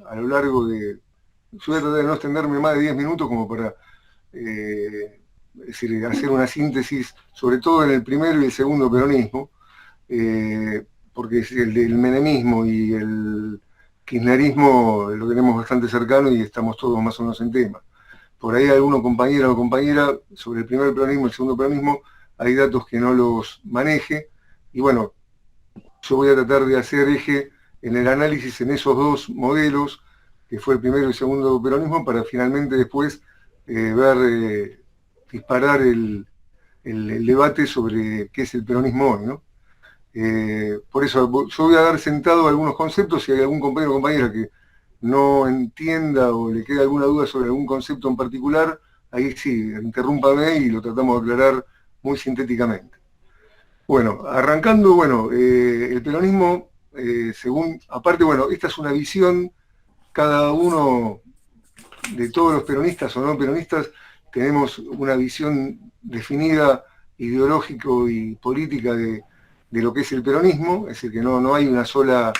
a lo largo de... Yo voy a tratar de no extenderme más de 10 minutos como para es decir, hacer una síntesis, sobre todo en el primero y el segundo peronismo, porque el del menemismo y el kirchnerismo lo tenemos bastante cercano y estamos todos más o menos en tema. Por ahí alguno compañero o compañera sobre el primer peronismo y el segundo peronismo hay datos que no los maneje, y bueno, yo voy a tratar de hacer eje en el análisis en esos dos modelos, que fue el primero y el segundo peronismo, para finalmente después ver disparar el debate sobre qué es el peronismo hoy, ¿no? Por eso yo voy a dar sentado algunos conceptos. Si hay algún compañero o compañera que no entienda o le queda alguna duda sobre algún concepto en particular, ahí sí, interrúmpame y lo tratamos de aclarar muy sintéticamente. Bueno, arrancando, bueno, el peronismo, según, aparte, bueno, esta es una visión, cada uno de todos los peronistas o no peronistas, tenemos una visión definida ideológico y política de lo que es el peronismo, es decir, que no hay una sola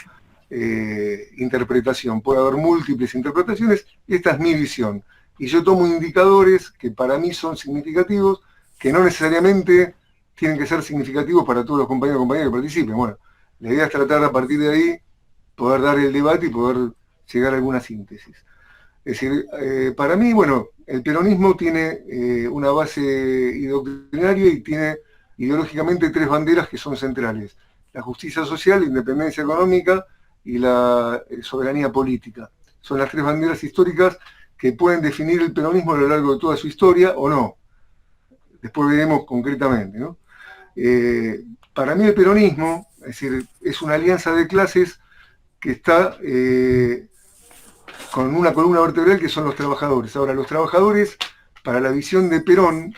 interpretación, puede haber múltiples interpretaciones, y esta es mi visión. Y yo tomo indicadores que para mí son significativos, que no necesariamente tienen que ser significativos para todos los compañeros y compañeras que participen. Bueno, la idea es tratar a partir de ahí poder dar el debate y poder llegar a alguna síntesis. Es decir, para mí, bueno, el peronismo tiene una base doctrinaria y tiene ideológicamente tres banderas que son centrales: la justicia social, la independencia económica y la soberanía política. Son las tres banderas históricas que pueden definir el peronismo a lo largo de toda su historia o no. Después veremos concretamente, ¿no? Para mí el peronismo, es decir, es una alianza de clases que está con una columna vertebral que son los trabajadores. Ahora, los trabajadores, para la visión de Perón,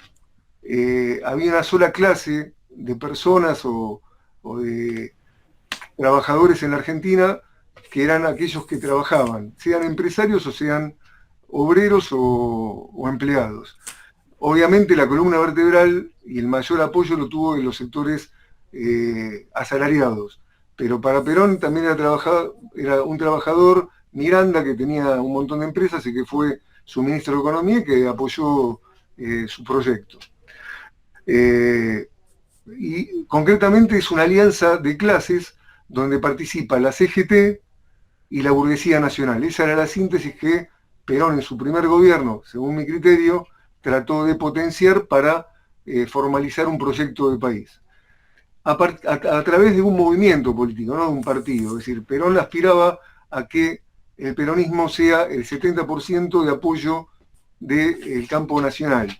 había una sola clase de personas o de trabajadores en la Argentina, que eran aquellos que trabajaban, sean empresarios o sean obreros o empleados. Obviamente la columna vertebral y el mayor apoyo lo tuvo en los sectores asalariados, pero para Perón también era un trabajador Miranda, que tenía un montón de empresas y que fue su ministro de Economía y que apoyó su proyecto. Y concretamente es una alianza de clases donde participa la CGT y la burguesía nacional. Esa era la síntesis que Perón en su primer gobierno, según mi criterio, trató de potenciar para formalizar un proyecto de país. A través de un movimiento político, no de un partido. Es decir, Perón aspiraba a que el peronismo sea el 70% de apoyo del campo nacional,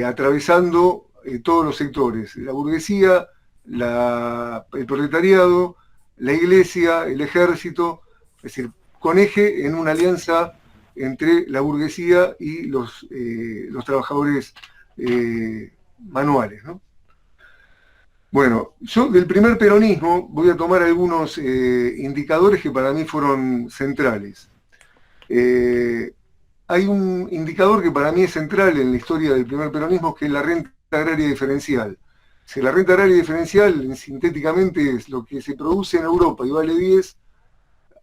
atravesando todos los sectores: la burguesía, el proletariado, la iglesia, el ejército, es decir, con eje en una alianza entre la burguesía y los trabajadores manuales, ¿no? Bueno, yo del primer peronismo voy a tomar algunos indicadores que para mí fueron centrales. Hay un indicador que para mí es central en la historia del primer peronismo, que es la renta agraria diferencial. Si la renta agraria diferencial, sintéticamente, es lo que se produce en Europa y vale 10,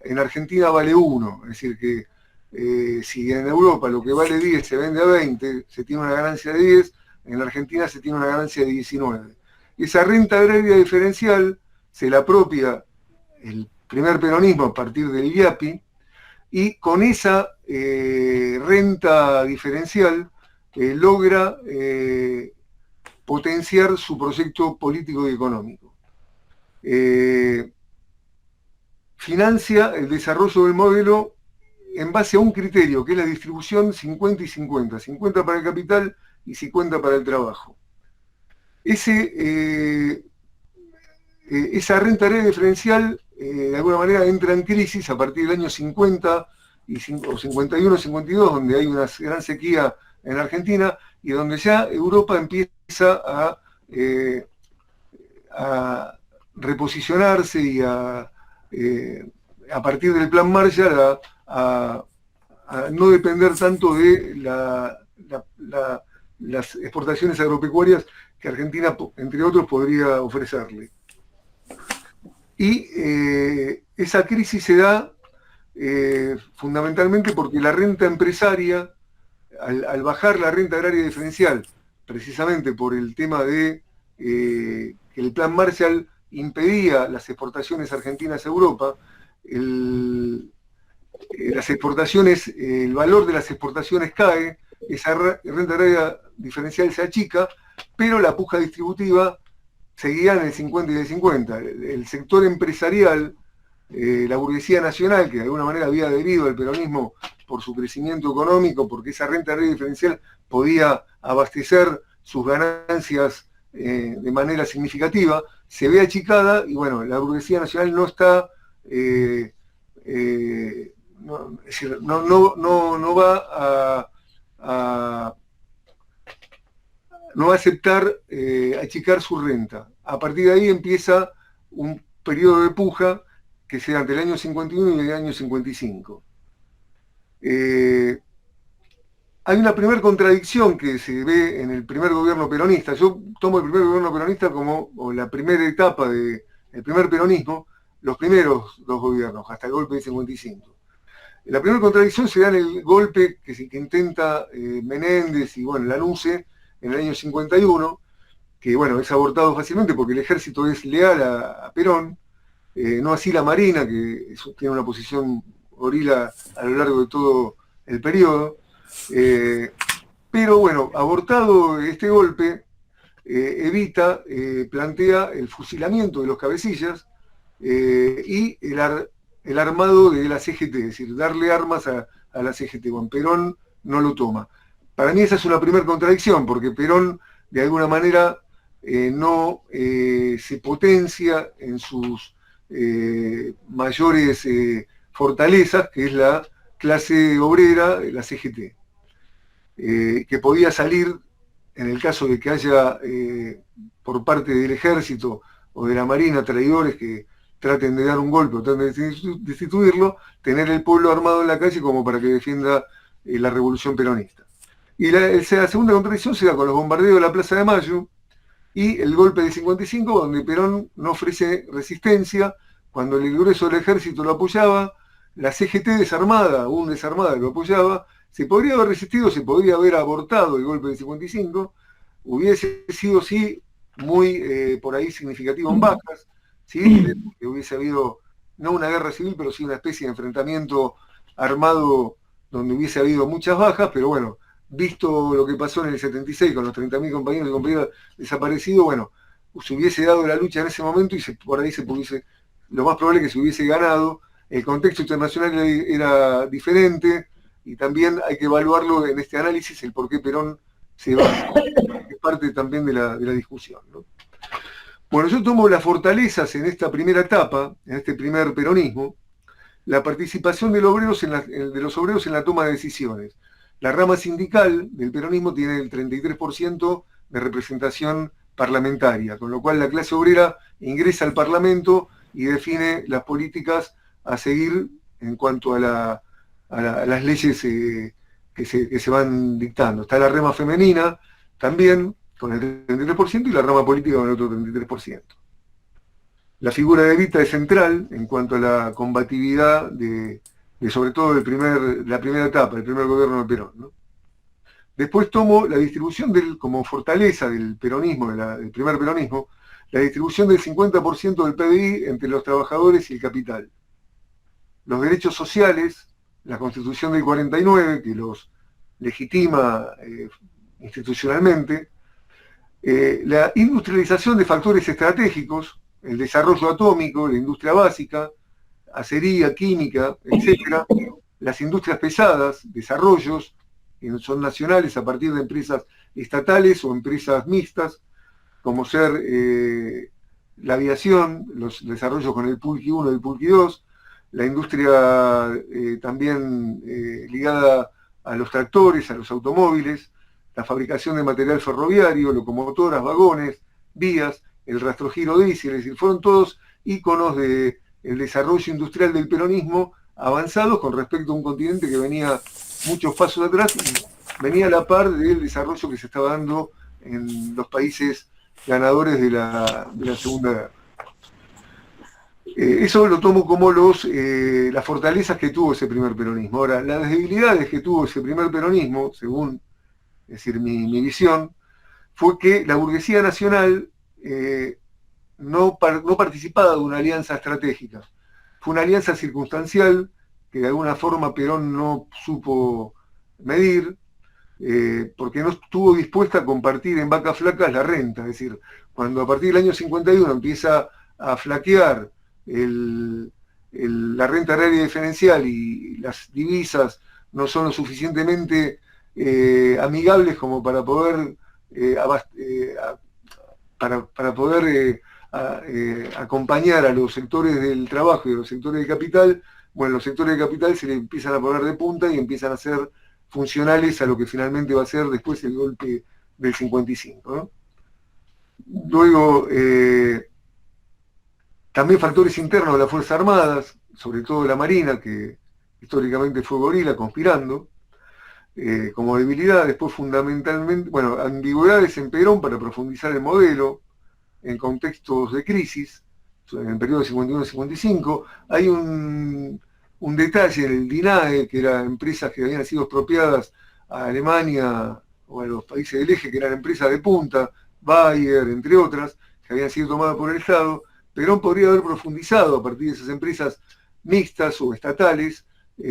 en Argentina vale 1. Es decir, que si en Europa lo que vale 10 se vende a 20, se tiene una ganancia de 10, en la Argentina se tiene una ganancia de 19. Esa renta agraria diferencial se la apropia el primer peronismo a partir del IAPI, y con esa renta diferencial logra potenciar su proyecto político y económico. Financia el desarrollo del modelo en base a un criterio, que es la distribución 50 y 50, 50 para el capital y 50 para el trabajo. Esa renta agraria diferencial de alguna manera entra en crisis a partir del año 50 o 51, 52, donde hay una gran sequía en la Argentina y donde ya Europa empieza a reposicionarse y a partir del plan Marshall a no depender tanto de las exportaciones agropecuarias que Argentina, entre otros, podría ofrecerle. Y esa crisis se da fundamentalmente porque la renta empresaria, al bajar la renta agraria diferencial, precisamente por el tema de que el plan Marshall impedía las exportaciones argentinas a Europa, las exportaciones, el valor de las exportaciones cae, esa renta agraria diferencial se achica, pero la puja distributiva seguía en el 50 y el 50. El sector empresarial, la burguesía nacional, que de alguna manera había adherido al peronismo por su crecimiento económico, porque esa renta agraria diferencial podía abastecer sus ganancias de manera significativa, se ve achicada y bueno, la burguesía nacional no está, no, es decir, no va a no va a aceptar achicar su renta. A partir de ahí empieza un periodo de puja que se da entre el año 51 y el año 55. Hay una primera contradicción que se ve en el primer gobierno peronista. Yo tomo el primer gobierno peronista como o la primera etapa del primer peronismo, los primeros dos gobiernos, hasta el golpe de 55. La primera contradicción se da en el golpe que intenta Menéndez y bueno, Lanusse en el año 51, que bueno, es abortado fácilmente porque el ejército es leal a Perón, no así la Marina, que tiene una posición gorila a lo largo de todo el periodo. Pero bueno, abortado este golpe, Evita plantea el fusilamiento de los cabecillas y el armado de la CGT, es decir, darle armas a la CGT. Bueno, Perón no lo toma. Para mí esa es una primera contradicción, porque Perón de alguna manera no se potencia en sus mayores fortalezas, que es la clase obrera, la CGT, que podía salir en el caso de que haya por parte del ejército o de la marina traidores que traten de dar un golpe o traten de destituirlo, tener el pueblo armado en la calle como para que defienda la revolución peronista. Y la segunda contradicción se da con los bombardeos de la Plaza de Mayo y el golpe de 55, donde Perón no ofrece resistencia, cuando el grueso del ejército lo apoyaba, la CGT desarmada, aún desarmada, lo apoyaba, se podría haber resistido, se podría haber abortado el golpe de 55, hubiese sido, sí, muy por ahí significativo en bajas, ¿sí? Que hubiese habido, no una guerra civil, pero sí una especie de enfrentamiento armado donde hubiese habido muchas bajas, pero bueno, visto lo que pasó en el 76 con los 30.000 compañeros y compañeras desaparecidos, bueno, se hubiese dado la lucha en ese momento y por ahí se pudiese, lo más probable es que se hubiese ganado. El contexto internacional era diferente y también hay que evaluarlo en este análisis, el por qué Perón se va, es parte también de la discusión, ¿no? Bueno, yo tomo las fortalezas en esta primera etapa, en este primer peronismo, la participación de los obreros en la toma de decisiones. La rama sindical del peronismo tiene el 33% de representación parlamentaria, con lo cual la clase obrera ingresa al Parlamento y define las políticas a seguir en cuanto a las leyes que se van dictando. Está la rama femenina también con el 33% y la rama política con el otro 33%. La figura de Evita es central en cuanto a la combatividad de sobre todo la primera etapa, el primer gobierno de Perón, ¿no? Después tomo la distribución como fortaleza del peronismo, del primer peronismo, la distribución del 50% del PBI entre los trabajadores y el capital. Los derechos sociales, la Constitución del 49, que los legitima institucionalmente, la industrialización de factores estratégicos, el desarrollo atómico, la industria básica, acería, química, etcétera, las industrias pesadas, desarrollos, que son nacionales a partir de empresas estatales o empresas mixtas, como ser la aviación, los desarrollos con el Pulqui 1 y el Pulqui 2, la industria también ligada a los tractores, a los automóviles, la fabricación de material ferroviario, locomotoras, vagones, vías, el rastrojiro diésel, es decir, fueron todos íconos del desarrollo industrial del peronismo avanzados con respecto a un continente que venía muchos pasos atrás y venía a la par del desarrollo que se estaba dando en los países ganadores de la Segunda Guerra. Eso lo tomo como las fortalezas que tuvo ese primer peronismo. Ahora, las debilidades que tuvo ese primer peronismo, según es decir, mi visión, fue que la burguesía nacional no participaba de una alianza estratégica. Fue una alianza circunstancial que de alguna forma Perón no supo medir, porque no estuvo dispuesta a compartir en vacas flacas la renta. Es decir, cuando a partir del año 51 empieza a flaquear la renta agraria diferencial y las divisas no son lo suficientemente amigables como para poder, para poder acompañar a los sectores del trabajo y a los sectores del capital, bueno, los sectores del capital se le empiezan a poner de punta y empiezan a ser funcionales a lo que finalmente va a ser después el golpe del 55, ¿no? Luego, también factores internos de las Fuerzas Armadas, sobre todo la Marina, que históricamente fue gorila, conspirando, como debilidad. Después, fundamentalmente, bueno, ambigüedades en Perón para profundizar el modelo en contextos de crisis, en el periodo de 51-55. Hay un detalle en el DINAE, que eran empresas que habían sido expropiadas a Alemania o a los países del eje, que eran empresas de punta, Bayer, entre otras, que habían sido tomadas por el Estado. Perón podría haber profundizado a partir de esas empresas mixtas o estatales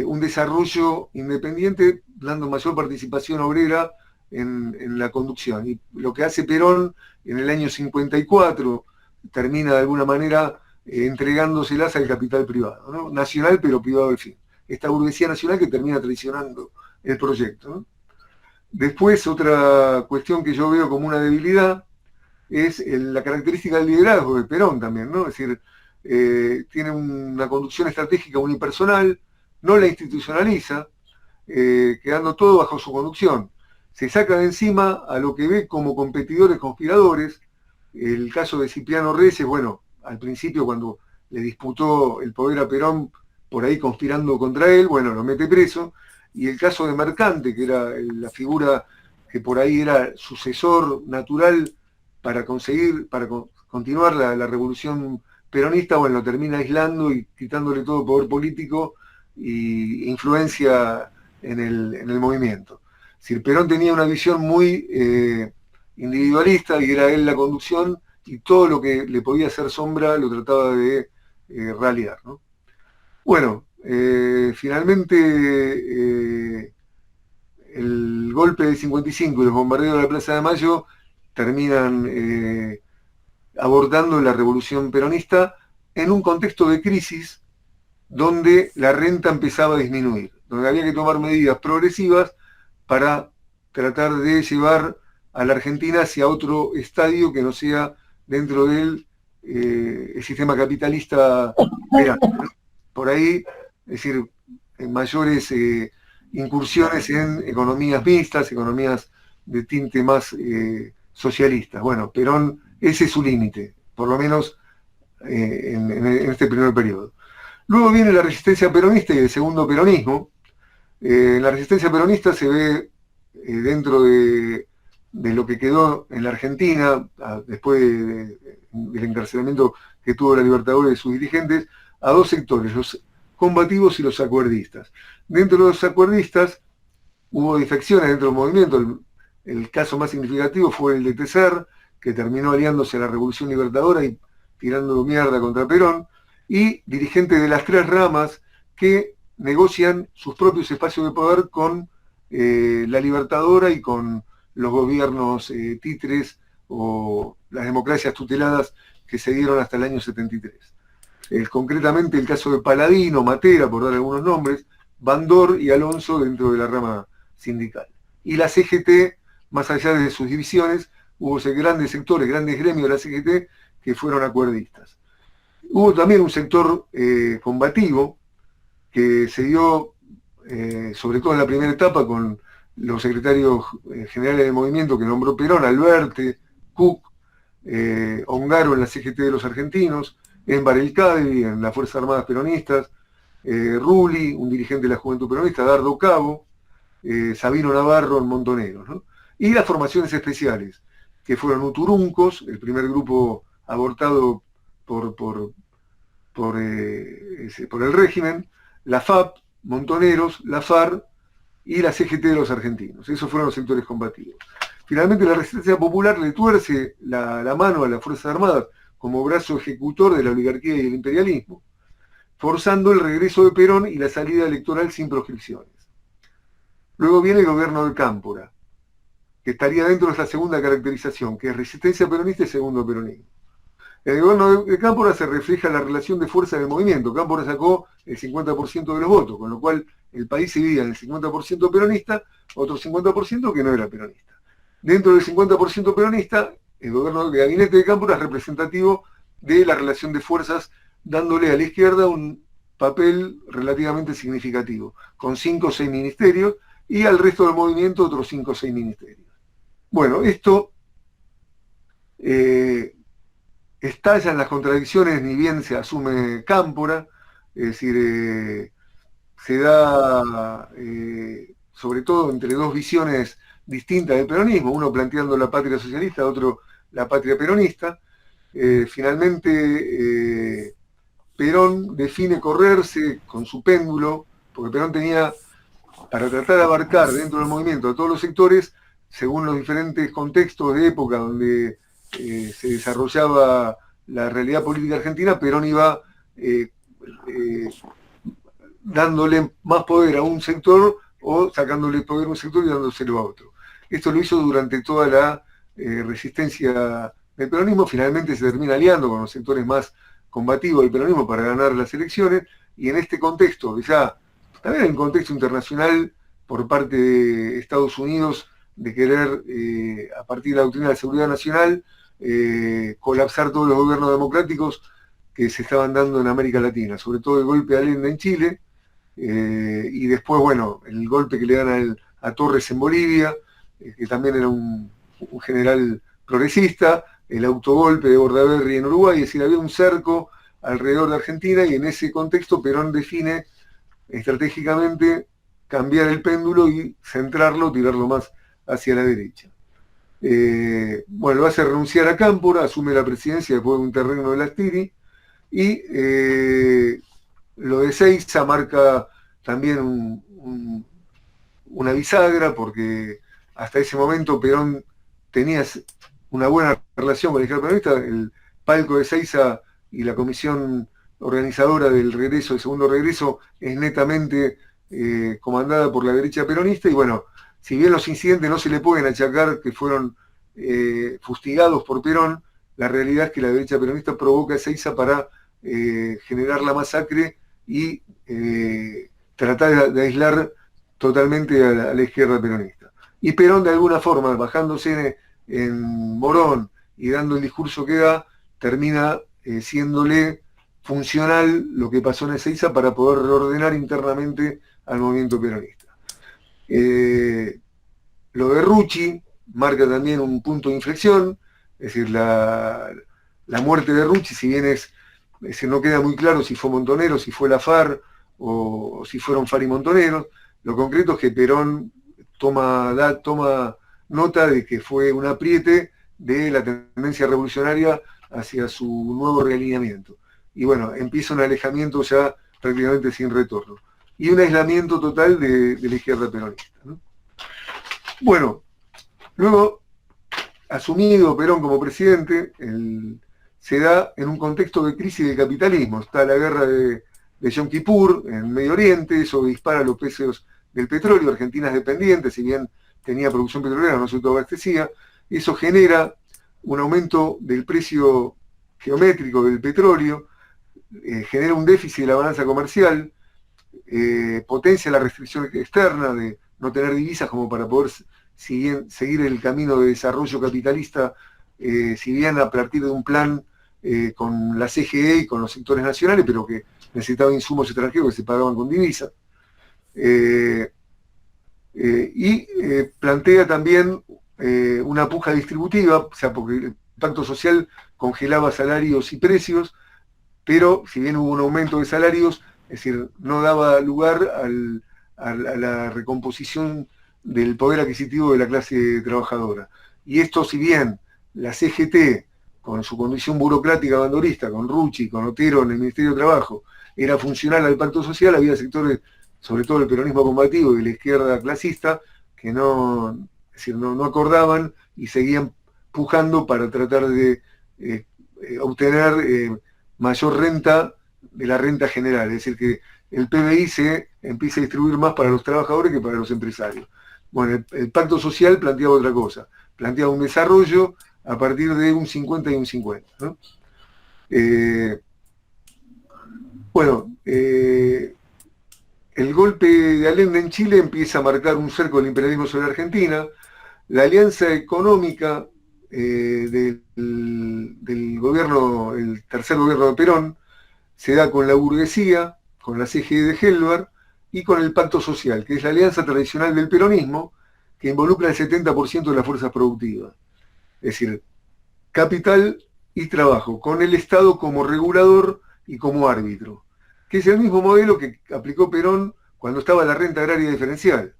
un desarrollo independiente, dando mayor participación obrera en la conducción. Y lo que hace Perón en el año 54 termina de alguna manera entregándoselas al capital privado, ¿no? Nacional pero privado al fin. Esta burguesía nacional que termina traicionando el proyecto, ¿no? Después, otra cuestión que yo veo como una debilidad es la característica del liderazgo de Perón también, ¿no? Es decir, tiene una conducción estratégica unipersonal, no la institucionaliza, quedando todo bajo su conducción. Se saca de encima a lo que ve como competidores conspiradores. El caso de Cipriano Reyes, bueno, al principio cuando le disputó el poder a Perón, por ahí conspirando contra él, bueno, lo mete preso. Y el caso de Mercante, que era la figura que por ahí era sucesor natural para conseguir, para continuar la revolución peronista, bueno, lo termina aislando y quitándole todo poder político e influencia en el movimiento. Es decir, Perón tenía una visión muy individualista y era él la conducción y todo lo que le podía hacer sombra lo trataba de ralear, ¿no? Bueno, finalmente el golpe del 55 y los bombardeos de la Plaza de Mayo terminan abordando la revolución peronista en un contexto de crisis donde la renta empezaba a disminuir, donde había que tomar medidas progresivas para tratar de llevar a la Argentina hacia otro estadio que no sea dentro del el sistema capitalista imperante, ¿no? Por ahí, es decir, en mayores incursiones en economías mixtas, economías de tinte más socialistas. Bueno, Perón, ese es su límite, por lo menos en este primer periodo. Luego viene la resistencia peronista y el segundo peronismo. La resistencia peronista se ve dentro de lo que quedó en la Argentina, después del encarcelamiento que tuvo la Libertadores de sus dirigentes, a dos sectores, los combativos y los acuerdistas. Dentro de los acuerdistas hubo defecciones dentro del movimiento. El caso más significativo fue el de Tecer, que terminó aliándose a la Revolución Libertadora y tirando mierda contra Perón, y dirigentes de las tres ramas que negocian sus propios espacios de poder con la Libertadora y con los gobiernos títeres o las democracias tuteladas que se dieron hasta el año 73. Concretamente el caso de Paladino, Matera, por dar algunos nombres, Bandor y Alonso dentro de la rama sindical. Y la CGT, más allá de sus divisiones, hubo grandes sectores, grandes gremios de la CGT que fueron acuerdistas. Hubo también un sector combativo que se dio, sobre todo en la primera etapa, con los secretarios generales del movimiento que nombró Perón, Alberti, Cook, Ongaro en la CGT de los argentinos, Enver El-Cadri en las Fuerzas Armadas Peronistas, Rulli, un dirigente de la Juventud Peronista, Dardo Cabo, Sabino Navarro en Montoneros, ¿no? Y las formaciones especiales, que fueron Uturuncos, el primer grupo abortado por por el régimen, la FAP, Montoneros, la FARC y la CGT de los argentinos. Esos fueron los sectores combativos. Finalmente la Resistencia Popular le tuerce la mano a las Fuerzas Armadas como brazo ejecutor de la oligarquía y el imperialismo, forzando el regreso de Perón y la salida electoral sin proscripciones. Luego viene el gobierno de Cámpora, que estaría dentro de esta segunda caracterización, que es resistencia peronista y segundo peronismo. En el gobierno de Cámpora se refleja la relación de fuerza del movimiento. Cámpora sacó el 50% de los votos, con lo cual el país se dividía en el 50% peronista, otro 50% que no era peronista. Dentro del 50% peronista, el gobierno de gabinete de Cámpora es representativo de la relación de fuerzas, dándole a la izquierda un papel relativamente significativo, con 5 o 6 ministerios, y al resto del movimiento otros 5 o 6 ministerios. Bueno, esto estallan las contradicciones, ni bien se asume Cámpora, es decir, se da sobre todo entre dos visiones distintas del peronismo, uno planteando la patria socialista, otro la patria peronista. Finalmente Perón define correrse con su péndulo, porque Perón tenía, para tratar de abarcar dentro del movimiento a todos los sectores, según los diferentes contextos de época donde se desarrollaba la realidad política argentina, Perón iba dándole más poder a un sector o sacándole poder a un sector y dándoselo a otro. Esto lo hizo durante toda la resistencia del peronismo. Finalmente se termina aliando con los sectores más combativos del peronismo para ganar las elecciones, y en este contexto, ya también en contexto internacional por parte de Estados Unidos, de querer, a partir de la doctrina de seguridad nacional, colapsar todos los gobiernos democráticos que se estaban dando en América Latina, sobre todo el golpe de Allende en Chile, y después, bueno, el golpe que le dan a Torres en Bolivia, que también era un general progresista, el autogolpe de Bordaberry en Uruguay, es decir, había un cerco alrededor de Argentina, y en ese contexto Perón define estratégicamente cambiar el péndulo y centrarlo, tirarlo más hacia la derecha. Bueno, lo hace renunciar a Cámpora, asume la presidencia después de un terreno de Lastiri, y lo de Seiza marca también una bisagra, porque hasta ese momento Perón tenía una buena relación con el izquierda peronista. El palco de Seiza y la comisión organizadora del regreso, el segundo regreso, es netamente comandada por la derecha peronista, y bueno, si bien los incidentes no se le pueden achacar que fueron fustigados por Perón, la realidad es que la derecha peronista provoca a Seiza para generar la masacre y tratar de aislar totalmente a la izquierda peronista. Y Perón, de alguna forma, bajándose en Morón y dando el discurso que da, termina siéndole funcional lo que pasó en Ezeiza para poder reordenar internamente al movimiento peronista. Lo de Rucci marca también un punto de inflexión, es decir, la muerte de Rucci, si bien es decir, no queda muy claro si fue Montonero, si fue la FARC o si fueron FARC y Montoneros. Lo concreto es que Perón toma nota de que fue un apriete de la tendencia revolucionaria hacia su nuevo realineamiento. Y bueno, empieza un alejamiento ya prácticamente sin retorno. Y un aislamiento total de la izquierda peronista, ¿no? Bueno, luego, asumido Perón como presidente, se da en un contexto de crisis del capitalismo. Está la guerra de Yom Kippur en Medio Oriente, eso dispara los precios del petróleo. Argentina es dependiente, si bien tenía producción petrolera, no se autoabastecía. Eso genera un aumento del precio geométrico del petróleo, genera un déficit de la balanza comercial, potencia la restricción externa de no tener divisas como para poder seguir el camino de desarrollo capitalista, si bien a partir de un plan con la CGE y con los sectores nacionales, pero que necesitaban insumos extranjeros que se pagaban con divisas. Y plantea también una puja distributiva, o sea, porque el pacto social congelaba salarios y precios, pero si bien hubo un aumento de salarios, es decir, no daba lugar a la recomposición del poder adquisitivo de la clase trabajadora. Y esto, si bien la CGT con su condición burocrática bandorista, con Rucci, con Otero en el Ministerio de Trabajo, era funcional al pacto social, había sectores, sobre todo el peronismo combativo y la izquierda clasista, que no, es decir, no acordaban y seguían pujando para tratar de obtener mayor renta de la renta general, es decir, que el PBI se empieza a distribuir más para los trabajadores que para los empresarios. Bueno, el pacto social planteaba otra cosa, planteaba un desarrollo a partir de un 50 y un 50. ¿No? El golpe de Allende en Chile empieza a marcar un cerco del imperialismo sobre Argentina. La alianza económica del gobierno, el tercer gobierno de Perón, se da con la burguesía, con la CGT de Helvar y con el pacto social, que es la alianza tradicional del peronismo, que involucra el 70% de las fuerzas productivas. Es decir, capital y trabajo, con el Estado como regulador y como árbitro, que es el mismo modelo que aplicó Perón cuando estaba la renta agraria diferencial.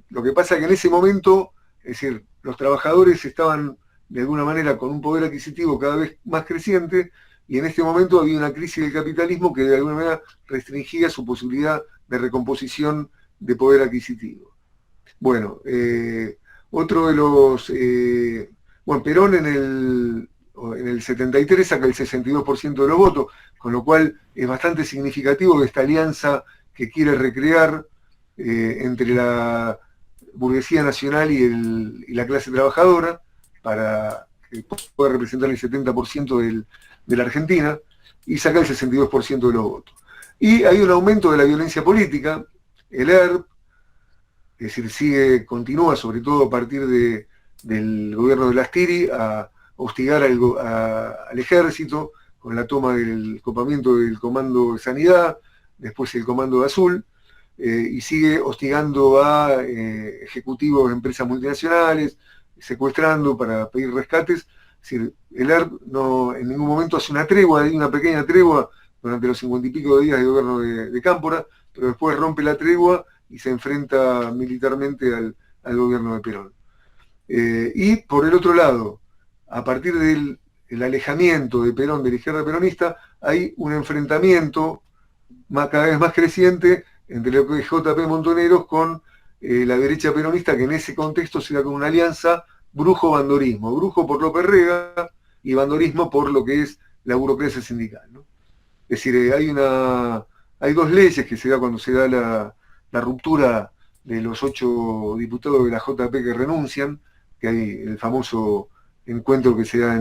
Lo que pasa es que en ese momento, es decir, los trabajadores estaban de alguna manera con un poder adquisitivo cada vez más creciente, y en este momento había una crisis del capitalismo que de alguna manera restringía su posibilidad de recomposición de poder adquisitivo. Bueno, otro de los... bueno, Perón en el 73 saca el 62% de los votos, con lo cual es bastante significativo que esta alianza que quiere recrear entre la burguesía nacional y la clase trabajadora, para que pueda representar el 70% de la Argentina, y saca el 62% de los votos. Y hay un aumento de la violencia política, el ERP, es decir, continúa sobre todo a partir del gobierno de Lastiri a hostigar al ejército con la toma del copamiento del Comando de Sanidad, después el Comando de Azul, y sigue hostigando a ejecutivos de empresas multinacionales, secuestrando para pedir rescates. Es decir, el ERP no, en ningún momento hace una tregua, hay una pequeña tregua durante los 50 y pico de días de gobierno de Cámpora, pero después rompe la tregua y se enfrenta militarmente al gobierno de Perón. Y por el otro lado, a partir del alejamiento de Perón de la izquierda peronista, hay un enfrentamiento cada vez más creciente entre lo que es JP Montoneros con la derecha peronista, que en ese contexto se da con una alianza brujo-bandorismo. Brujo por López Rega y bandorismo por lo que es la burocracia sindical, ¿no? Es decir, hay dos leyes que se da cuando se da la ruptura de los 8 diputados de la JP que renuncian, que hay el famoso encuentro que se da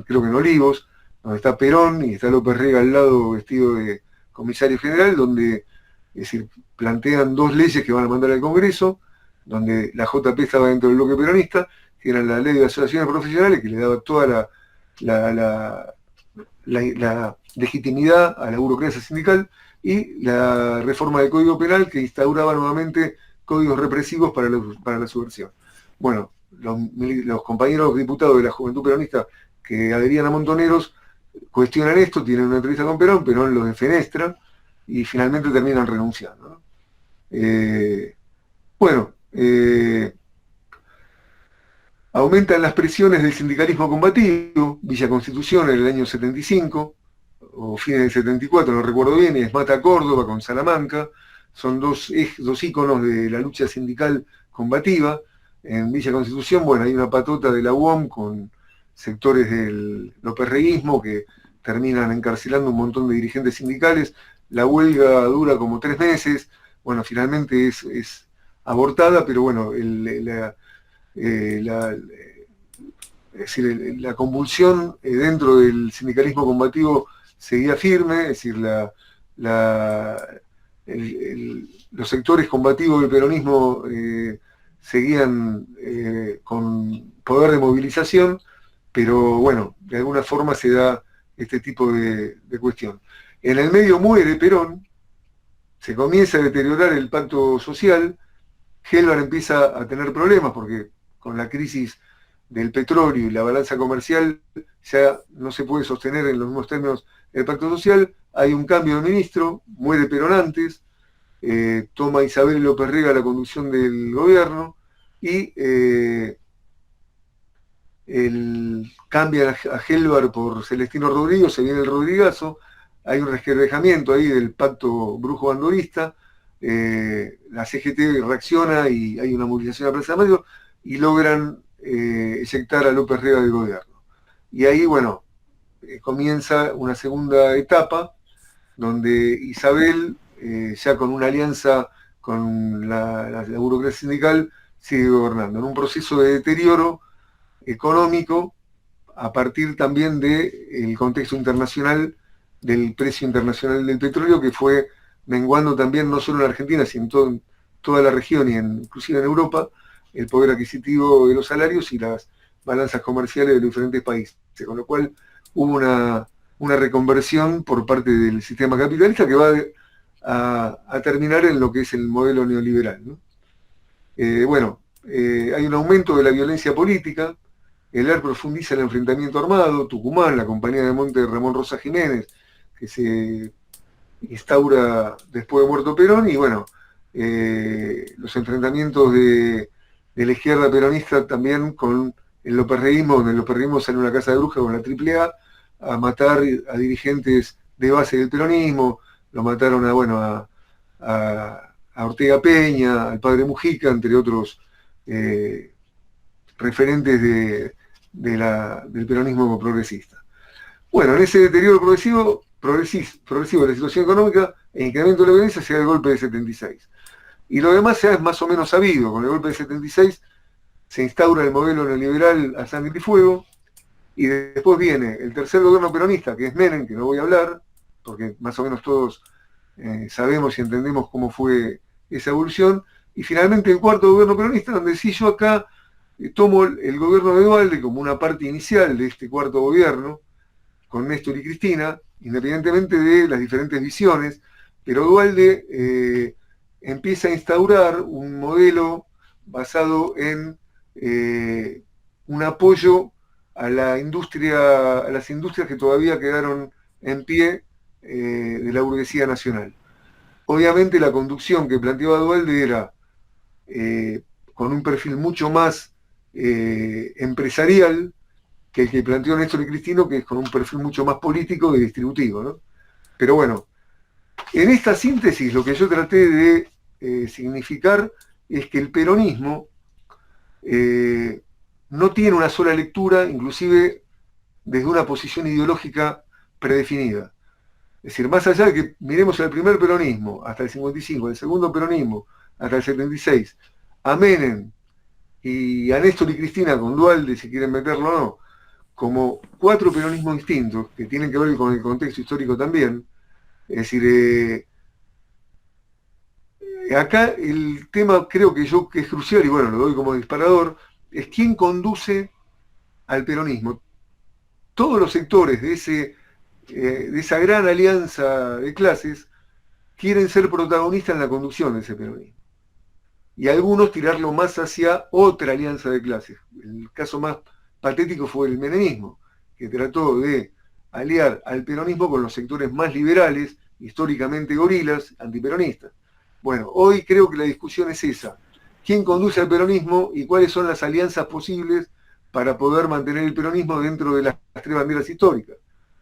creo que en Olivos, donde está Perón y está López Rega al lado vestido de comisario general, donde es decir, plantean dos leyes que van a mandar al Congreso, donde la JP estaba dentro del bloque peronista, que era la ley de asociaciones profesionales, que le daba toda la legitimidad a la burocracia sindical, y la reforma del Código Penal, que instauraba nuevamente códigos represivos para la subversión. Bueno, los compañeros diputados de la Juventud Peronista que adherían a Montoneros cuestionan esto, tienen una entrevista con Perón, Perón los defenestra y finalmente terminan renunciando, ¿no? Aumentan las presiones del sindicalismo combativo, Villa Constitución en el año 75, o fines del 74, no recuerdo bien, y es Mata Córdoba con Salamanca, son dos íconos de la lucha sindical combativa. En Villa Constitución, bueno, hay una patota de la UOM con sectores del loperreísmo que terminan encarcelando un montón de dirigentes sindicales. La huelga dura como 3 meses, bueno, finalmente es abortada, pero bueno, es decir, la convulsión dentro del sindicalismo combativo seguía firme, es decir, los sectores combativos del peronismo seguían con poder de movilización, pero bueno, de alguna forma se da este tipo de cuestión. En el medio muere Perón, se comienza a deteriorar el pacto social, Helvar empieza a tener problemas porque con la crisis del petróleo y la balanza comercial ya no se puede sostener en los mismos términos el pacto social, hay un cambio de ministro, muere Perón antes, toma Isabel López Rega la conducción del gobierno y cambian a Gelbar por Celestino Rodrigo, se viene el Rodrigazo, hay un resquebrajamiento ahí del pacto brujo-bandurista, la CGT reacciona y hay una movilización a Plaza de Mayo y logran eyectar a López Rega del gobierno. Y ahí, bueno, comienza una segunda etapa donde Isabel, ya con una alianza con la burocracia sindical, sigue gobernando, en un proceso de deterioro económico a partir también del contexto internacional, del precio internacional del petróleo, que fue menguando también no solo en Argentina, sino en toda la región y inclusive en Europa, el poder adquisitivo de los salarios y las balanzas comerciales de los diferentes países, con lo cual hubo una reconversión por parte del sistema capitalista que va a terminar en lo que es el modelo neoliberal, ¿no? Hay un aumento de la violencia política, el ERP profundiza el enfrentamiento armado, Tucumán, la compañía de monte de Ramón Rosa Jiménez, que se instaura después de muerto Perón, y bueno, los enfrentamientos de la izquierda peronista también con el loperreísmo, donde el loperreísmo sale a una casa de brujas con la AAA a matar a dirigentes de base del peronismo, lo mataron a Ortega Peña, al padre Mujica, entre otros referentes del peronismo progresista. Bueno, en ese deterioro progresivo de la situación económica e incremento de la violencia se da el golpe de 76. Y lo demás ya es más o menos sabido. Con el golpe de 76 se instaura el modelo neoliberal a sangre y fuego, y después viene el tercer gobierno peronista, que es Menem, que no voy a hablar, porque más o menos todos sabemos y entendemos cómo fue esa evolución, y finalmente el cuarto gobierno peronista, donde sí yo acá tomo el gobierno de Duhalde como una parte inicial de este cuarto gobierno, con Néstor y Cristina, independientemente de las diferentes visiones, pero Duhalde empieza a instaurar un modelo basado en un apoyo a la industria, a las industrias que todavía quedaron en pie de la burguesía nacional. Obviamente la conducción que planteaba Duhalde era con un perfil mucho más empresarial que el que planteó Néstor y Cristina, que es con un perfil mucho más político y distributivo, ¿no? Pero bueno, en esta síntesis lo que yo traté de significar es que el peronismo no tiene una sola lectura, inclusive desde una posición ideológica predefinida. Es decir, más allá de que miremos el primer peronismo hasta el 55, el segundo peronismo hasta el 76, a Menem y a Néstor y Cristina con Duhalde, si quieren meterlo o no, como cuatro peronismos distintos, que tienen que ver con el contexto histórico también. Es decir, acá el tema creo que es crucial, y bueno, lo doy como disparador, es quién conduce al peronismo. Todos los sectores de esa gran alianza de clases quieren ser protagonistas en la conducción de ese peronismo. Y algunos tirarlo más hacia otra alianza de clases. El caso más patético fue el menemismo, que trató de aliar al peronismo con los sectores más liberales, históricamente gorilas, antiperonistas. Bueno, hoy creo que la discusión es esa. ¿Quién conduce al peronismo y cuáles son las alianzas posibles para poder mantener el peronismo dentro de las tres banderas históricas?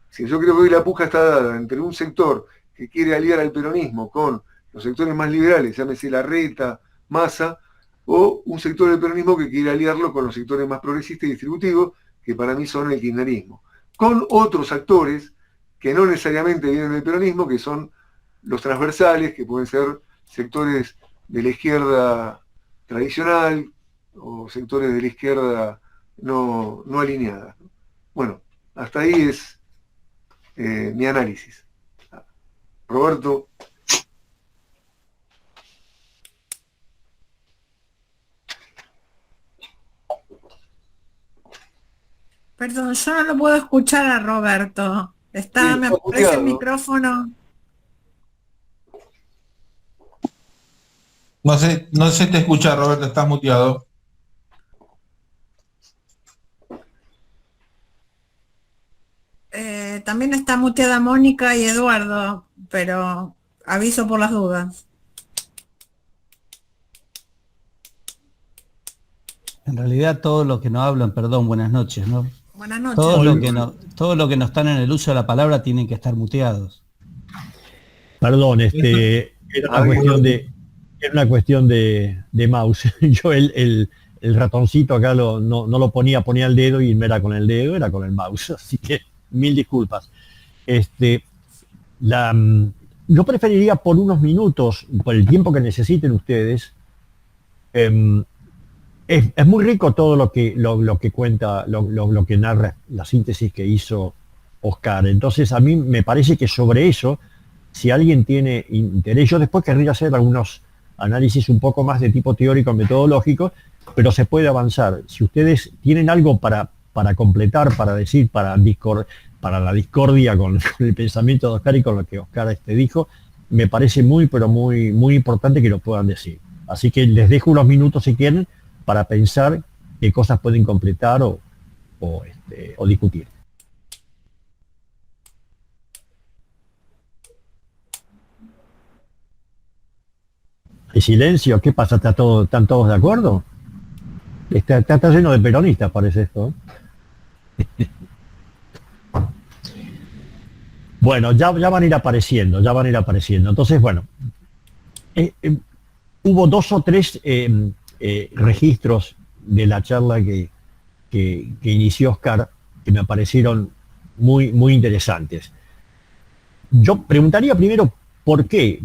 Si yo creo que hoy la puja está dada entre un sector que quiere aliar al peronismo con los sectores más liberales, llámese Larreta, Massa, o un sector del peronismo que quiere aliarlo con los sectores más progresistas y distributivos, que para mí son el kirchnerismo, con otros actores que no necesariamente vienen del peronismo, que son los transversales, que pueden ser sectores de la izquierda tradicional o sectores de la izquierda no alineada. Bueno, hasta ahí es mi análisis. Roberto. Perdón, yo no lo puedo escuchar a Roberto. Me aparece el micrófono. No se te escucha, Roberto, estás muteado. También está muteada Mónica y Eduardo, pero aviso por las dudas. En realidad todo lo que no hablan, perdón, buenas noches, ¿no? Buenas noches. Todo lo que no están en el uso de la palabra tienen que estar muteados. Perdón, era una cuestión de mouse. Yo el ratoncito acá no lo ponía el dedo y no era con el dedo, era con el mouse. Así que mil disculpas. Yo preferiría por unos minutos, por el tiempo que necesiten ustedes. Es muy rico todo lo que cuenta, lo que narra, la síntesis que hizo Oscar. Entonces a mí me parece que sobre eso, si alguien tiene interés, yo después querría hacer algunos análisis un poco más de tipo teórico, metodológico, pero se puede avanzar. Si ustedes tienen algo para completar, para decir, para la discordia con el pensamiento de Oscar y con lo que Oscar dijo, me parece muy, pero muy, muy importante que lo puedan decir. Así que les dejo unos minutos si quieren para pensar qué cosas pueden completar o discutir. ¿Hay silencio? ¿Qué pasa? ¿Están todos de acuerdo? Está lleno de peronistas, parece esto. Bueno, ya van a ir apareciendo. Entonces, bueno, hubo 2 o 3 registros de la charla que inició Oscar que me parecieron muy, muy interesantes. Yo preguntaría primero ¿por qué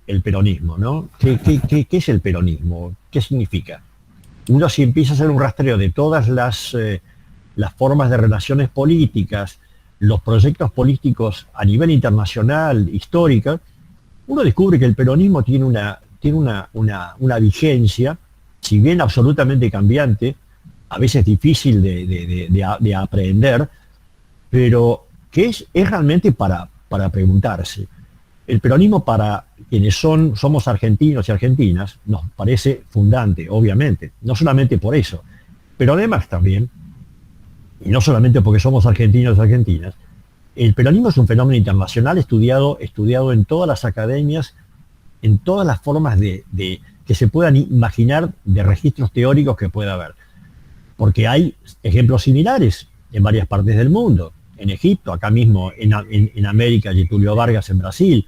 el peronismo, ¿no? ¿Qué es el peronismo? ¿Qué significa? Uno, si empieza a hacer un rastreo de todas las formas de relaciones políticas, los proyectos políticos a nivel internacional, histórica, uno descubre que el peronismo tiene una vigencia, si bien absolutamente cambiante, a veces difícil de aprehender, pero que es realmente para preguntarse. El peronismo, para quienes somos argentinos y argentinas, nos parece fundante, obviamente, no solamente por eso, pero además también, y no solamente porque somos argentinos y argentinas, el peronismo es un fenómeno internacional estudiado en todas las academias, en todas las formas que se puedan imaginar de registros teóricos que pueda haber. Porque hay ejemplos similares en varias partes del mundo. En Egipto, acá mismo en América, Getúlio Vargas en Brasil,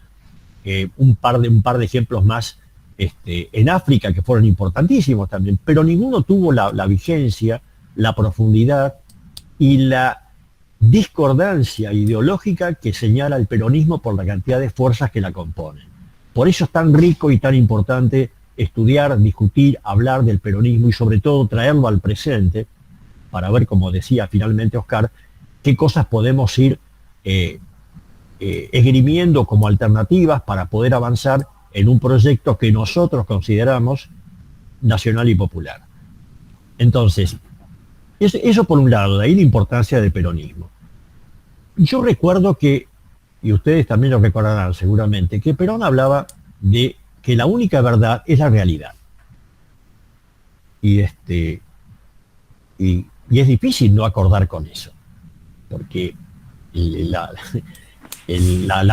un par de ejemplos más en África que fueron importantísimos también, pero ninguno tuvo la vigencia, la profundidad y la discordancia ideológica que señala el peronismo por la cantidad de fuerzas que la componen. Por eso es tan rico y tan importante estudiar, discutir, hablar del peronismo y sobre todo traerlo al presente para ver, como decía finalmente Oscar, qué cosas podemos ir esgrimiendo como alternativas para poder avanzar en un proyecto que nosotros consideramos nacional y popular. Entonces, eso por un lado, de ahí la importancia del peronismo. Yo recuerdo que, y ustedes también lo recordarán seguramente, que Perón hablaba de que la única verdad es la realidad. Y es difícil no acordar con eso, porque la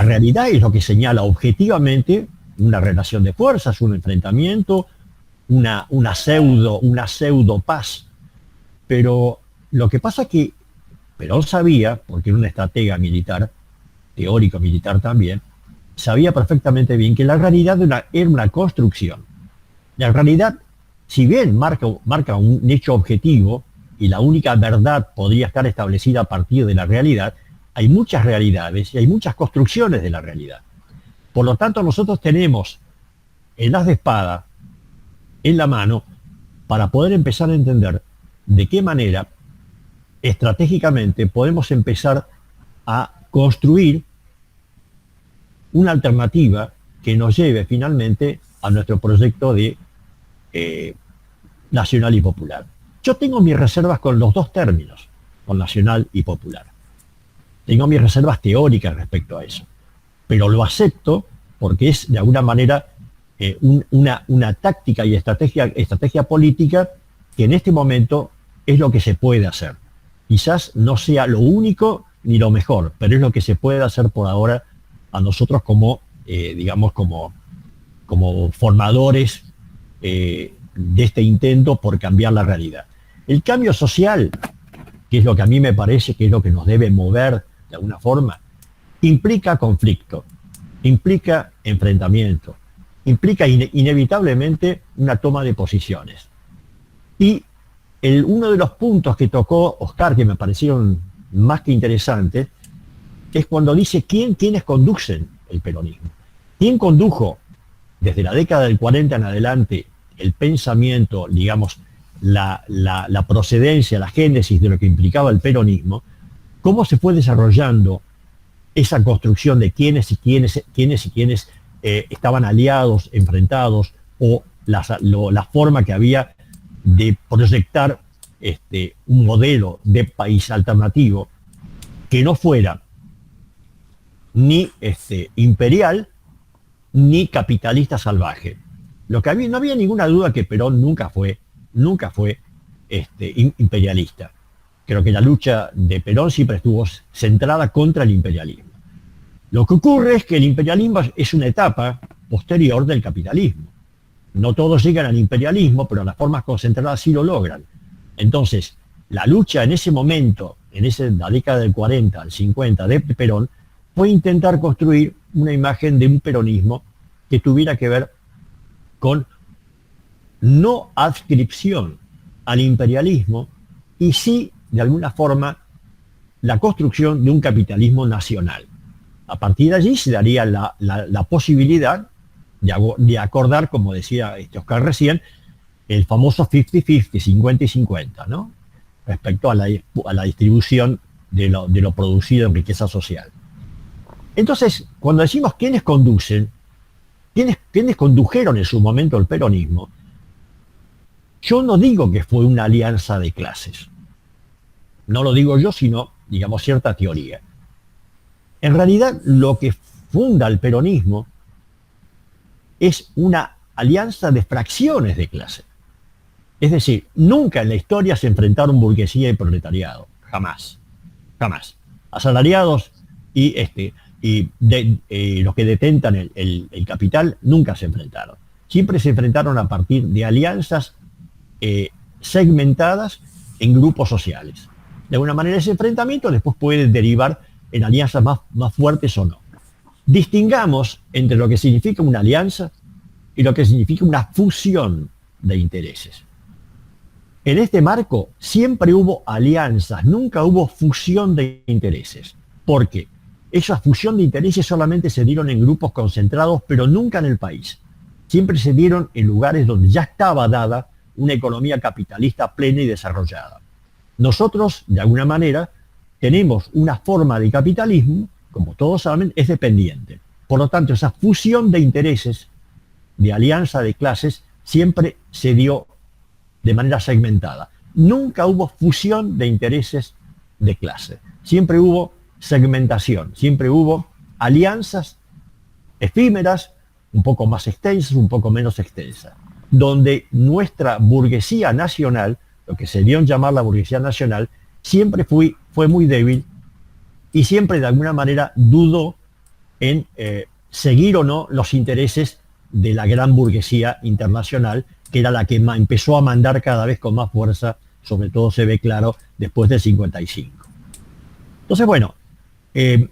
realidad es lo que señala objetivamente una relación de fuerzas, un enfrentamiento, una pseudo paz. Pero lo que pasa es que Perón sabía, porque era un estratega militar, teórico militar también, sabía perfectamente bien que la realidad era una construcción. La realidad, si bien marca un hecho objetivo y la única verdad podría estar establecida a partir de la realidad, hay muchas realidades y hay muchas construcciones de la realidad. Por lo tanto, nosotros tenemos el as de espada en la mano para poder empezar a entender de qué manera estratégicamente podemos empezar a construir una alternativa que nos lleve finalmente a nuestro proyecto de nacional y popular. Yo tengo mis reservas con los dos términos, con nacional y popular. Tengo mis reservas teóricas respecto a eso, pero lo acepto porque es de alguna manera una táctica y estrategia política que en este momento es lo que se puede hacer. Quizás no sea lo único ni lo mejor, pero es lo que se puede hacer por ahora a nosotros como, digamos, como formadores de este intento por cambiar la realidad. El cambio social, que es lo que a mí me parece que es lo que nos debe mover de alguna forma, implica conflicto, implica enfrentamiento, implica inevitablemente una toma de posiciones. Y uno de los puntos que tocó Oscar, que me parecieron más que interesantes, es cuando dice quiénes conducen el peronismo. ¿Quién condujo desde la década del 40 en adelante el pensamiento, digamos, la procedencia, la génesis de lo que implicaba el peronismo? ¿Cómo se fue desarrollando esa construcción de quiénes estaban aliados, enfrentados, o la forma que había de proyectar un modelo de país alternativo que no fuera ni imperial ni capitalista salvaje? Lo que no había ninguna duda que Perón nunca fue imperialista. Creo que la lucha de Perón siempre estuvo centrada contra el imperialismo. Lo que ocurre es que el imperialismo es una etapa posterior del capitalismo. No todos llegan al imperialismo, pero las formas concentradas sí lo logran. Entonces, la lucha en ese momento, la década del 40 al 50 de Perón, fue intentar construir una imagen de un peronismo que tuviera que ver con no adscripción al imperialismo y sí, de alguna forma, la construcción de un capitalismo nacional. A partir de allí se daría la posibilidad de acordar, como decía Oscar recién, el famoso 50-50, 50 y 50, ¿no? Respecto a la distribución de lo producido en riqueza social. Entonces, cuando decimos quiénes conducen, quiénes condujeron en su momento el peronismo, yo no digo que fue una alianza de clases. No lo digo yo, sino, digamos, cierta teoría. En realidad, lo que funda el peronismo es una alianza de fracciones de clase. Es decir, nunca en la historia se enfrentaron burguesía y proletariado. Jamás. Jamás. Asalariados y los que detentan el capital nunca se enfrentaron. Siempre se enfrentaron a partir de alianzas segmentadas en grupos sociales. De alguna manera ese enfrentamiento después puede derivar en alianzas más fuertes o no. Distingamos entre lo que significa una alianza y lo que significa una fusión de intereses. En este marco siempre hubo alianzas, nunca hubo fusión de intereses. ¿Por qué? Esa fusión de intereses solamente se dieron en grupos concentrados, pero nunca en el país. Siempre se dieron en lugares donde ya estaba dada una economía capitalista plena y desarrollada. Nosotros, de alguna manera, tenemos una forma de capitalismo, como todos saben, es dependiente. Por lo tanto, esa fusión de intereses, de alianza de clases, siempre se dio de manera segmentada. Nunca hubo fusión de intereses de clase. Siempre hubo segmentación, siempre hubo alianzas efímeras, un poco más extensas, un poco menos extensas, donde nuestra burguesía nacional, lo que se dio en llamar la burguesía nacional, siempre fue muy débil y siempre de alguna manera dudó en seguir o no los intereses de la gran burguesía internacional, que era la que empezó a mandar cada vez con más fuerza, sobre todo se ve claro después del 55. Entonces, bueno,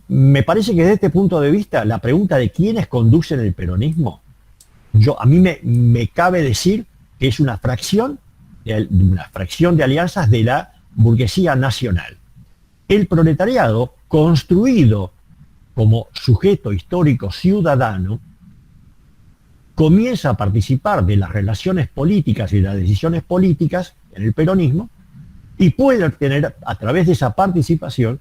me parece que desde este punto de vista, la pregunta de quiénes conducen el peronismo, a mí me cabe decir que es una fracción de alianzas de la burguesía nacional. El proletariado, construido como sujeto histórico ciudadano, comienza a participar de las relaciones políticas y de las decisiones políticas en el peronismo y puede obtener a través de esa participación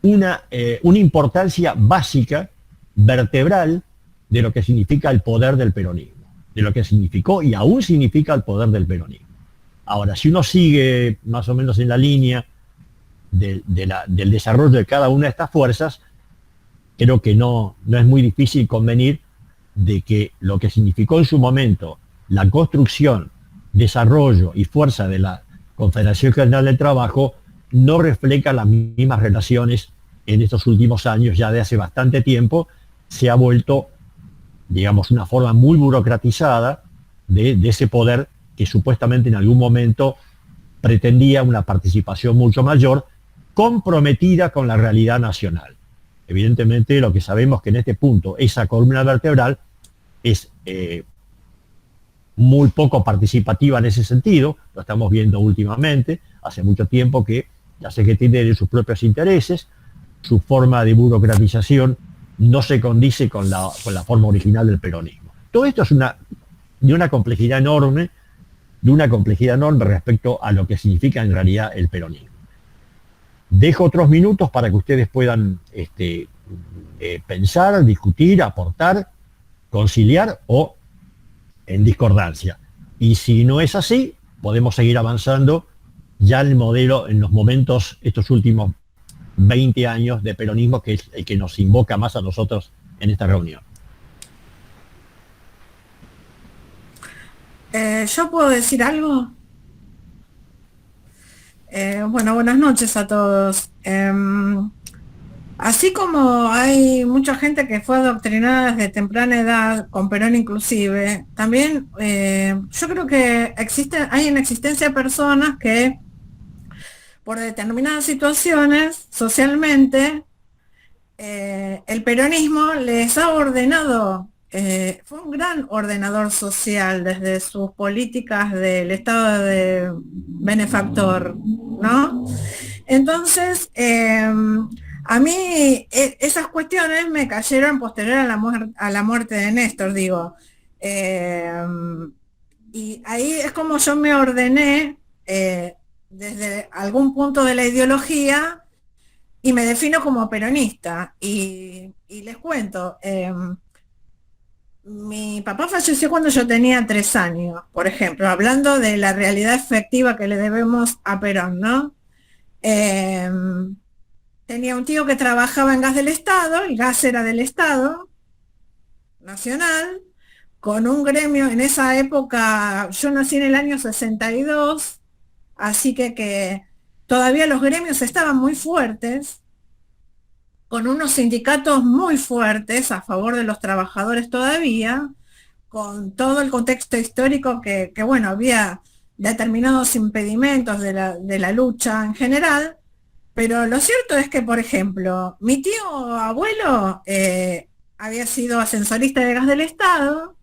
una importancia básica, vertebral, de lo que significa el poder del peronismo, de lo que significó y aún significa el poder del peronismo. Ahora, si uno sigue más o menos en la línea del desarrollo de cada una de estas fuerzas, creo que no es muy difícil convenir de que lo que significó en su momento la construcción, desarrollo y fuerza de la Confederación General del Trabajo no refleja las mismas relaciones en estos últimos años. Ya de hace bastante tiempo se ha vuelto, digamos, una forma muy burocratizada de ese poder que supuestamente en algún momento pretendía una participación mucho mayor, comprometida con la realidad nacional. Evidentemente, lo que sabemos que en este punto esa columna vertebral es muy poco participativa en ese sentido, lo estamos viendo últimamente, hace mucho tiempo que la CGT tiene sus propios intereses, su forma de burocratización no se condice con la forma original del peronismo. Todo esto es de una complejidad enorme respecto a lo que significa en realidad el peronismo. Dejo otros minutos para que ustedes puedan pensar, discutir, aportar, conciliar o en discordancia. Y si no es así, podemos seguir avanzando ya en el modelo, en los momentos, estos últimos 20 años de peronismo, que es el que nos invoca más a nosotros en esta reunión. ¿Yo puedo decir algo? Bueno, buenas noches a todos. Así como hay mucha gente que fue adoctrinada desde temprana edad, con Perón inclusive, también yo creo que hay en existencia personas que por determinadas situaciones socialmente el peronismo les ha ordenado, fue un gran ordenador social desde sus políticas del Estado de benefactor, ¿no? Entonces, a mí esas cuestiones me cayeron posterior a la muerte de Néstor, digo. Y ahí es como yo me ordené desde algún punto de la ideología y me defino como peronista. Y les cuento, mi papá falleció cuando yo tenía 3 años, por ejemplo, hablando de la realidad efectiva que le debemos a Perón, ¿no? Tenía un tío que trabajaba en gas del Estado, el gas era del Estado Nacional, con un gremio, en esa época, yo nací en el año 62, así que todavía los gremios estaban muy fuertes, con unos sindicatos muy fuertes a favor de los trabajadores todavía, con todo el contexto histórico que bueno, había determinados impedimentos de la lucha en general, pero lo cierto es que, por ejemplo, mi tío abuelo había sido ascensorista de gas del Estado,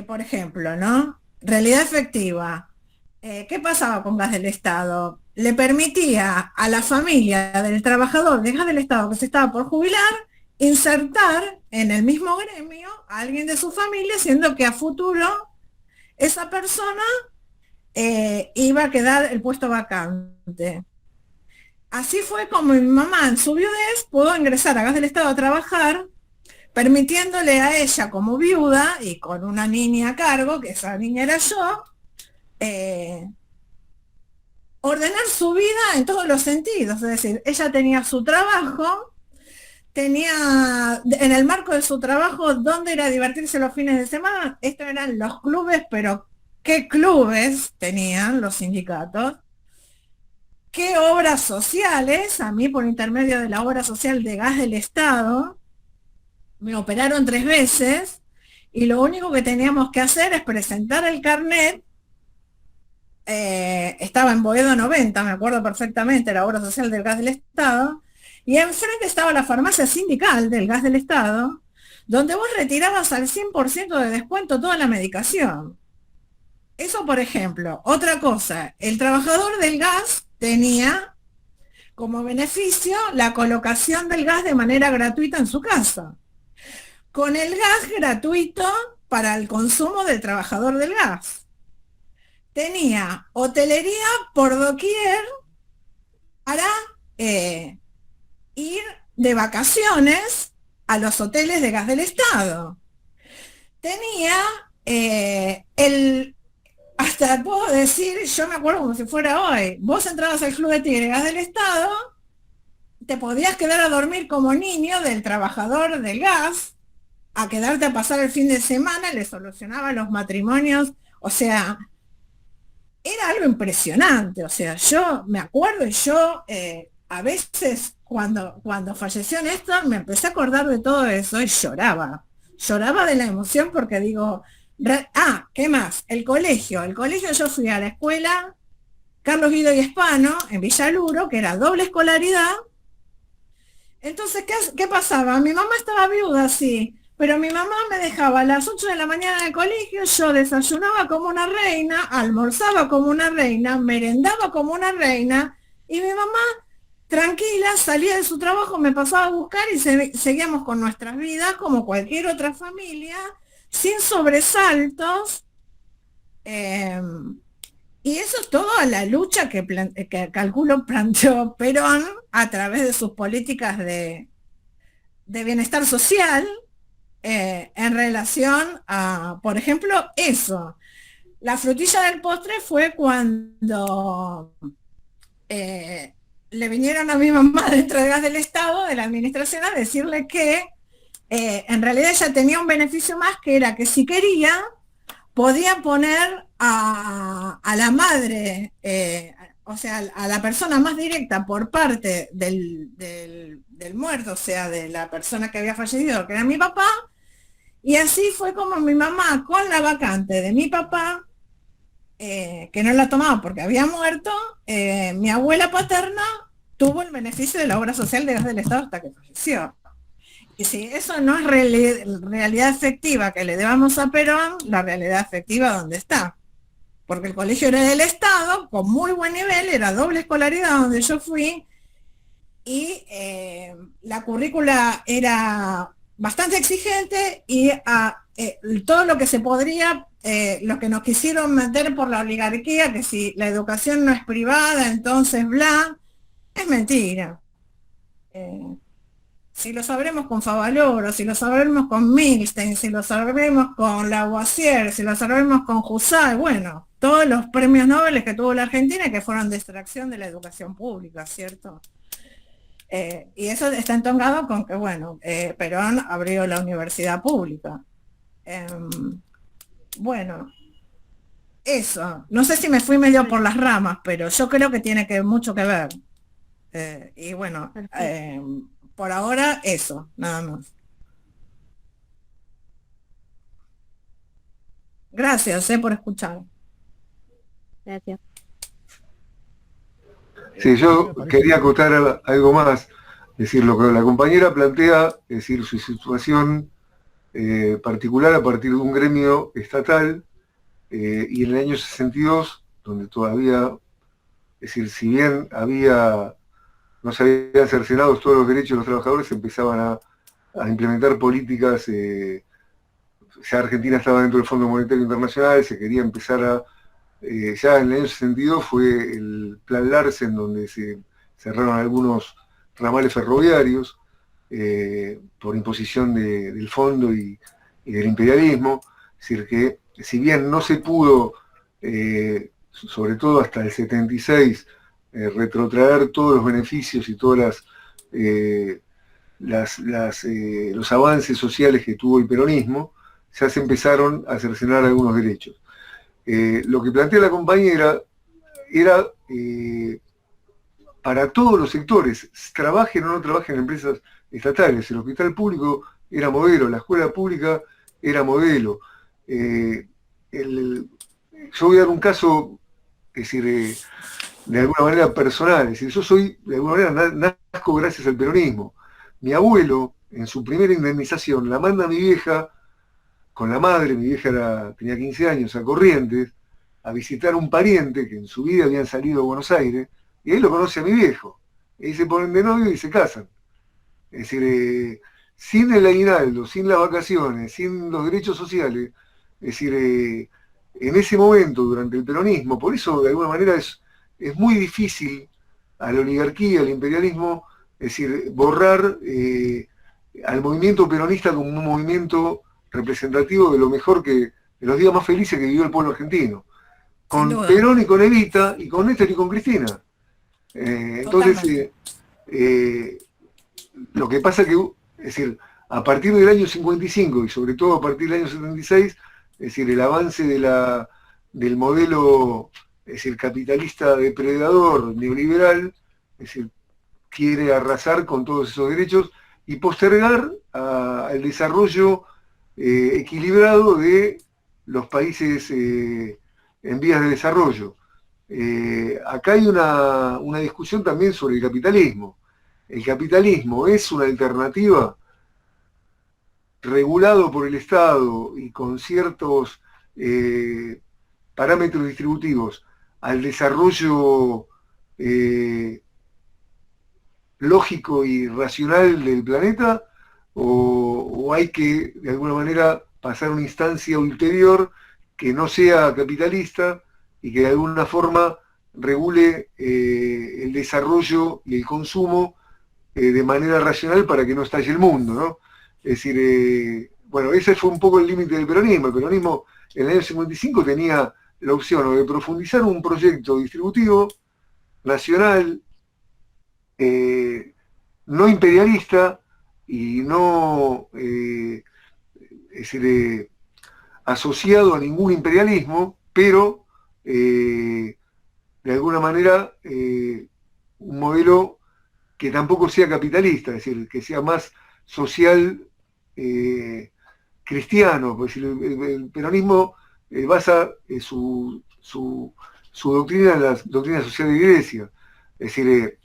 por ejemplo, ¿no? Realidad efectiva. ¿Qué pasaba con gas del Estado? Le permitía a la familia del trabajador de gas del Estado que se estaba por jubilar insertar en el mismo gremio a alguien de su familia, siendo que a futuro esa persona iba a quedar el puesto vacante. Así fue como mi mamá en su viudez pudo ingresar a gas del Estado a trabajar, permitiéndole a ella como viuda y con una niña a cargo, que esa niña era yo, ordenar su vida en todos los sentidos. Es decir, ella tenía su trabajo, tenía en el marco de su trabajo dónde ir a divertirse los fines de semana. Estos eran los clubes, pero ¿qué clubes tenían los sindicatos? ¿Qué obras sociales? A mí, por intermedio de la obra social de gas del Estado, me operaron 3 veces y lo único que teníamos que hacer es presentar el carnet. Estaba en Boedo 90, me acuerdo perfectamente, la obra social del gas del Estado, y enfrente estaba la farmacia sindical del gas del Estado, donde vos retirabas al 100% de descuento toda la medicación. Eso, por ejemplo. Otra cosa, el trabajador del gas tenía como beneficio la colocación del gas de manera gratuita en su casa, con el gas gratuito para el consumo del trabajador del gas. Tenía hotelería por doquier para ir de vacaciones a los hoteles de gas del Estado. Tenía hasta puedo decir, yo me acuerdo como si fuera hoy, vos entrabas al Club de Tigre Gas del Estado, te podías quedar a dormir como niño del trabajador del gas, a quedarte a pasar el fin de semana, le solucionaba los matrimonios, o sea, era algo impresionante. O sea, yo me acuerdo y yo a veces cuando falleció Néstor me empecé a acordar de todo eso y lloraba de la emoción porque digo, ¿Qué más? El colegio yo fui a la escuela Carlos Guido y Hispano, en Villaluro, que era doble escolaridad. Entonces, ¿qué pasaba? Mi mamá estaba viuda, sí, pero mi mamá me dejaba a las 8 de la mañana en el colegio, yo desayunaba como una reina, almorzaba como una reina, merendaba como una reina, y mi mamá, tranquila, salía de su trabajo, me pasaba a buscar y seguíamos con nuestras vidas como cualquier otra familia, sin sobresaltos. Y eso es toda la lucha que calculo planteó Perón a través de sus políticas de bienestar social en relación a, por ejemplo, eso. La frutilla del postre fue cuando le vinieron a mi mamá de entregas del Estado, de la administración, a decirle que en realidad ella tenía un beneficio más, que era que si quería, podía poner a la madre, o sea, a la persona más directa por parte del muerto, o sea, de la persona que había fallecido, que era mi papá, y así fue como mi mamá, con la vacante de mi papá, que no la tomaba porque había muerto, mi abuela paterna tuvo el beneficio de la obra social de gas del Estado hasta que falleció. Y si eso no es realidad efectiva que le debamos a Perón, la realidad efectiva ¿dónde está? Porque el colegio era del Estado, con muy buen nivel, era doble escolaridad donde yo fui, y la currícula era bastante exigente, y todo lo que se podría, lo que nos quisieron meter por la oligarquía, que si la educación no es privada, entonces bla, es mentira. Si lo sabremos con Favaloro, si lo sabremos con Milstein, si lo sabremos con Lavoisier, si lo sabremos con Husserl, bueno, todos los premios Nobel que tuvo la Argentina, que fueron de extracción de la educación pública, ¿cierto? Y eso está entongado con que, bueno, Perón abrió la universidad pública. Bueno, eso. No sé si me fui medio por las ramas, pero yo creo que tiene mucho que ver. Y bueno, por ahora eso, nada más. Gracias por escuchar. Gracias. Sí, yo quería acotar algo más, es decir, lo que la compañera plantea, es decir, su situación particular a partir de un gremio estatal, y en el año 62, donde todavía, es decir, si bien no se habían cercenado todos los derechos de los trabajadores, se empezaban a implementar políticas, ya Argentina estaba dentro del Fondo Monetario Internacional, se quería empezar ya en el año 62 fue el Plan Larsen, donde se cerraron algunos ramales ferroviarios por imposición del fondo y del imperialismo. Es decir, que si bien no se pudo, sobre todo hasta el 76, retrotraer todos los beneficios y todas los avances sociales que tuvo el peronismo, ya se empezaron a cercenar algunos derechos. Lo que plantea la compañera era para todos los sectores, trabajen o no trabajen en empresas estatales. El hospital público era modelo, la escuela pública era modelo. Yo voy a dar un caso, es decir, de alguna manera personal, es decir, yo soy, de alguna manera, nazco gracias al peronismo. Mi abuelo, en su primera indemnización, la manda a mi vieja, con la madre, mi vieja tenía 15 años, a Corrientes, a visitar un pariente que en su vida habían salido a Buenos Aires, y ahí lo conoce a mi viejo. Y ahí se ponen de novio y se casan. Es decir, sin el aguinaldo, sin las vacaciones, sin los derechos sociales, es decir, en ese momento, durante el peronismo, por eso de alguna manera es muy difícil a la oligarquía, al imperialismo, es decir, borrar al movimiento peronista como un movimiento representativo de lo mejor de los días más felices que vivió el pueblo argentino. Con Perón y con Evita, y con Néstor y con Cristina. Entonces, lo que pasa que, es decir, a partir del año 55 y sobre todo a partir del año 76, es decir, el avance del modelo, es decir, capitalista depredador, neoliberal, es decir, quiere arrasar con todos esos derechos y postergar el desarrollo equilibrado de los países en vías de desarrollo. Acá hay una discusión también sobre el capitalismo. ¿El capitalismo es una alternativa regulado por el Estado y con ciertos parámetros distributivos al desarrollo lógico y racional del planeta, o hay que de alguna manera pasar a una instancia ulterior que no sea capitalista y que de alguna forma regule el desarrollo y el consumo de manera racional para que no estalle el mundo, ¿no? Es decir, bueno, ese fue un poco el límite del peronismo. El peronismo en el año 55 tenía la opción o de profundizar un proyecto distributivo, nacional, no imperialista y no es decir, asociado a ningún imperialismo, pero de alguna manera un modelo que tampoco sea capitalista, es decir, que sea más social cristiano. Pues el peronismo basa su doctrina en la doctrina social de la Iglesia, es decir,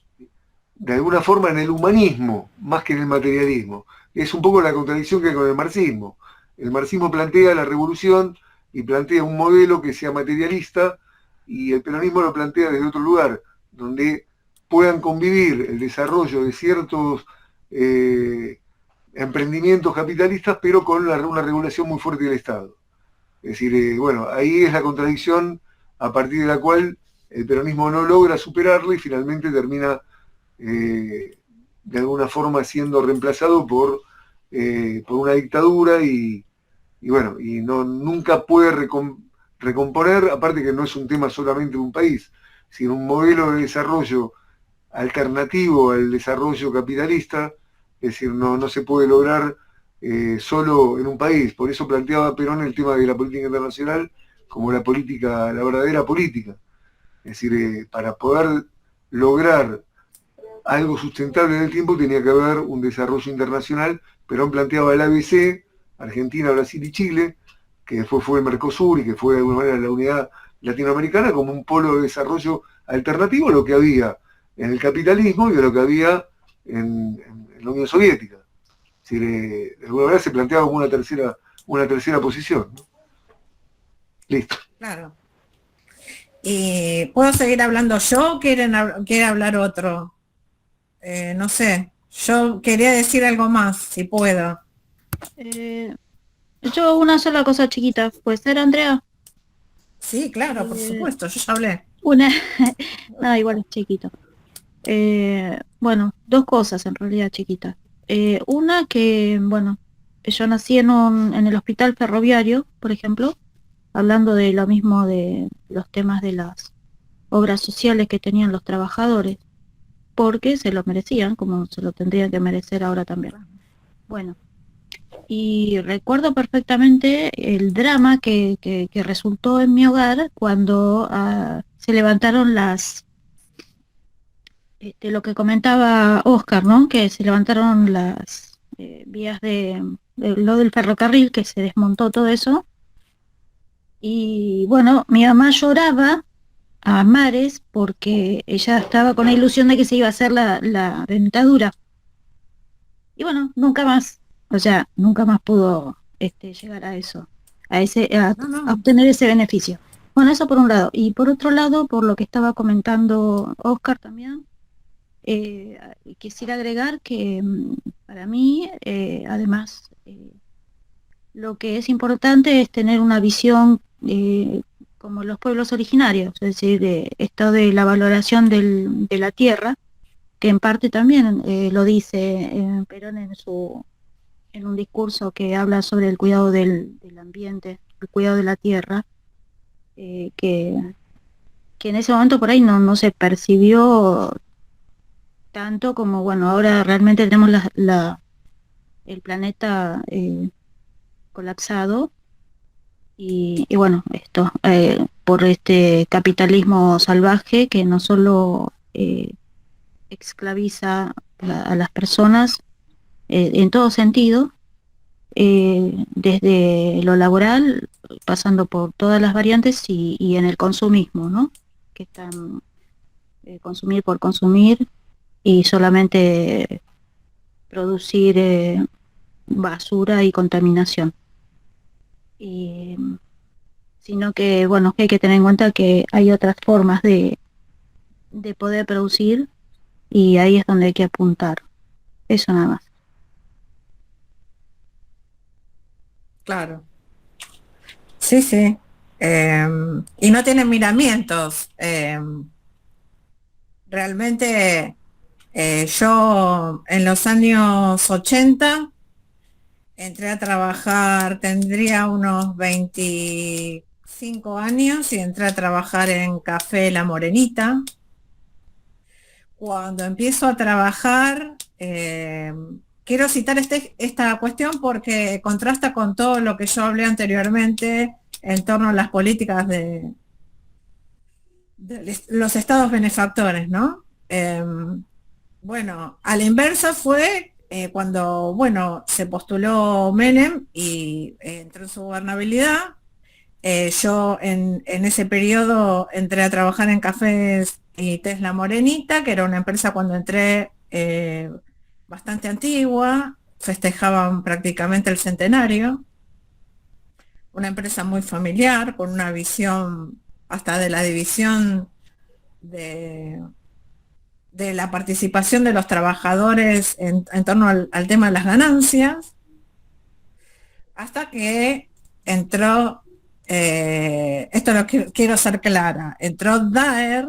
de alguna forma en el humanismo, más que en el materialismo. Es un poco la contradicción que hay con el marxismo. El marxismo plantea la revolución y plantea un modelo que sea materialista, y el peronismo lo plantea desde otro lugar, donde puedan convivir el desarrollo de ciertos emprendimientos capitalistas, pero con una regulación muy fuerte del Estado. Es decir, bueno, ahí es la contradicción a partir de la cual el peronismo no logra superarla y finalmente termina de alguna forma siendo reemplazado por una dictadura y bueno, y nunca puede recomponer, aparte que no es un tema solamente de un país, sino un modelo de desarrollo alternativo al desarrollo capitalista. Es decir, no se puede lograr solo en un país. Por eso planteaba Perón el tema de la política internacional como la verdadera política. Es decir, para poder lograr algo sustentable en el tiempo tenía que haber un desarrollo internacional. Perón planteaba el ABC, Argentina, Brasil y Chile, que después fue el Mercosur y que fue de alguna manera la unidad latinoamericana, como un polo de desarrollo alternativo a lo que había en el capitalismo y a lo que había en la Unión Soviética. Es decir, de alguna manera se planteaba como una tercera posición, ¿no? Listo. Claro. ¿Y puedo seguir hablando yo o quiere hablar otro? No sé, yo quería decir algo más, si puedo. Yo una sola cosa chiquita, ¿puede ser, Andrea? Sí, claro, por supuesto, yo ya hablé. Una, no, igual es chiquito. Bueno, dos cosas en realidad chiquitas. Una que, bueno, yo nací en el hospital ferroviario, por ejemplo, hablando de lo mismo de los temas de las obras sociales que tenían los trabajadores, porque se lo merecían, como se lo tendrían que merecer ahora también. Bueno, y recuerdo perfectamente el drama que resultó en mi hogar cuando se levantaron lo que comentaba Oscar, ¿no? Que se levantaron las vías de lo del ferrocarril, que se desmontó todo eso. Y bueno, mi mamá lloraba a mares porque ella estaba con la ilusión de que se iba a hacer la dentadura. Y bueno, nunca más, o sea, nunca más pudo llegar a eso, a obtener ese beneficio. Bueno, eso por un lado. Y por otro lado, por lo que estaba comentando Oscar también, quisiera agregar que para mí, además, lo que es importante es tener una visión como los pueblos originarios, es decir, esto de la valoración de la tierra, que en parte también lo dice Perón en un discurso que habla sobre el cuidado del ambiente, el cuidado de la tierra, que en ese momento por ahí no se percibió tanto como, bueno, ahora realmente tenemos el planeta colapsado y bueno, esto por este capitalismo salvaje que no solo esclaviza a las personas en todo sentido, desde lo laboral, pasando por todas las variantes y en el consumismo, ¿no? Que están consumir por consumir y solamente producir basura y contaminación. Y, sino que, bueno, que hay que tener en cuenta que hay otras formas de poder producir y ahí es donde hay que apuntar. Eso nada más. Claro. Sí, sí. Y no tienen miramientos. Realmente yo en los años 80 entré a trabajar, tendría unos 25 años y entré a trabajar en Café La Morenita. Cuando empiezo a trabajar, quiero citar esta cuestión porque contrasta con todo lo que yo hablé anteriormente en torno a las políticas de los estados benefactores, ¿no? Bueno, a la inversa fue cuando, bueno, se postuló Menem y entró en su gobernabilidad. Yo en ese periodo entré a trabajar en Cafés y Tés La Morenita, que era una empresa cuando entré bastante antigua, festejaban prácticamente el centenario, una empresa muy familiar, con una visión hasta de la división de la participación de los trabajadores en torno al tema de las ganancias, hasta que entró, esto lo quiero ser clara, entró Daer,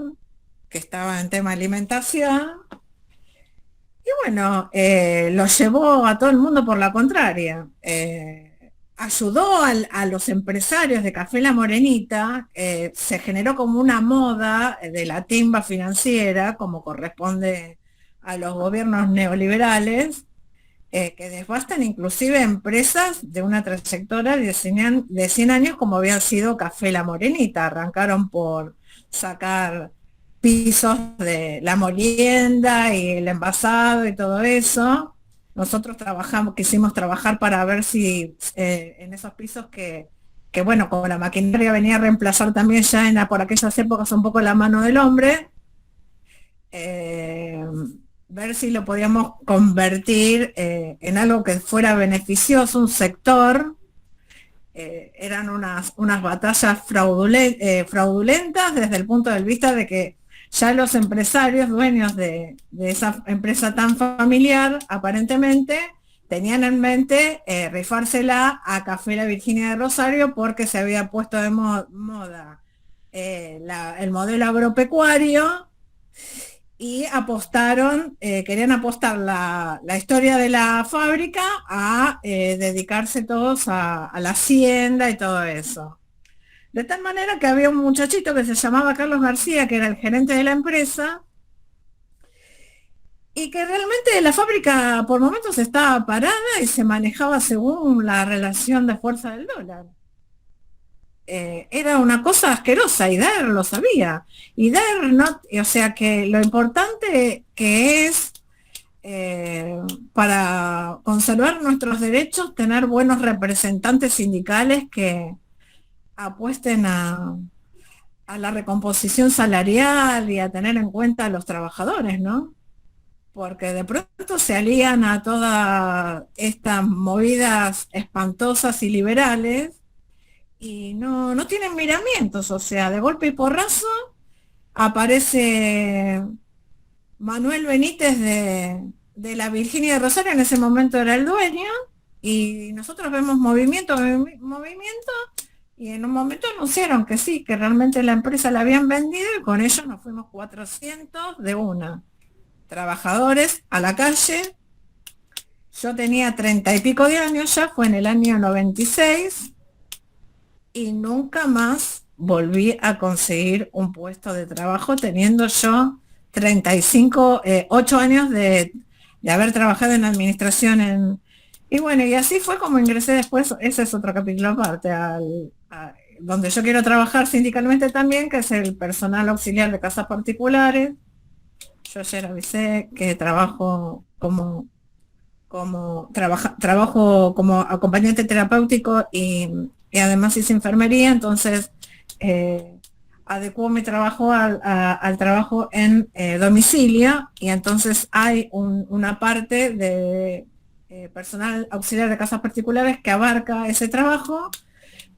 que estaba en tema de alimentación, y bueno, lo llevó a todo el mundo por la contraria. Ayudó a los empresarios de Café La Morenita, se generó como una moda de la timba financiera, como corresponde a los gobiernos neoliberales, que devastan inclusive empresas de una trayectoria de 100 años como había sido Café La Morenita. Arrancaron por sacar pisos de la molienda y el envasado y todo eso. Nosotros quisimos trabajar para ver si en esos pisos que bueno, como la maquinaria venía a reemplazar también ya por aquellas épocas un poco la mano del hombre, ver si lo podíamos convertir en algo que fuera beneficioso, un sector. Eran unas batallas fraudulentas desde el punto de vista de que ya los empresarios dueños de esa empresa tan familiar, aparentemente, tenían en mente rifársela a Café La Virginia de Rosario porque se había puesto de moda el modelo agropecuario y apostaron, querían apostar la historia de la fábrica a dedicarse todos a la hacienda y todo eso. De tal manera que había un muchachito que se llamaba Carlos García, que era el gerente de la empresa, y que realmente la fábrica por momentos estaba parada y se manejaba según la relación de fuerza del dólar. Era una cosa asquerosa y Daer lo sabía. Y Daer no, o sea que lo importante que es para conservar nuestros derechos tener buenos representantes sindicales que apuesten a la recomposición salarial y a tener en cuenta a los trabajadores, ¿no? Porque de pronto se alían a todas estas movidas espantosas y liberales y no tienen miramientos, o sea, de golpe y porrazo aparece Manuel Benítez de la Virginia de Rosario, en ese momento era el dueño, y nosotros vemos movimiento, y en un momento anunciaron que sí, que realmente la empresa la habían vendido y con ellos nos fuimos 400 de una. Trabajadores a la calle. Yo tenía 30 y pico de años ya, fue en el año 96, y nunca más volví a conseguir un puesto de trabajo teniendo yo 8 años de haber trabajado en administración y bueno, y así fue como ingresé después, ese es otro capítulo aparte, donde yo quiero trabajar sindicalmente también, que es el personal auxiliar de casas particulares. Yo ayer avisé que trabajo como trabajo como acompañante terapéutico y además hice enfermería, entonces adecuó mi trabajo al trabajo en domicilio, y entonces hay una parte de personal auxiliar de casas particulares que abarca ese trabajo,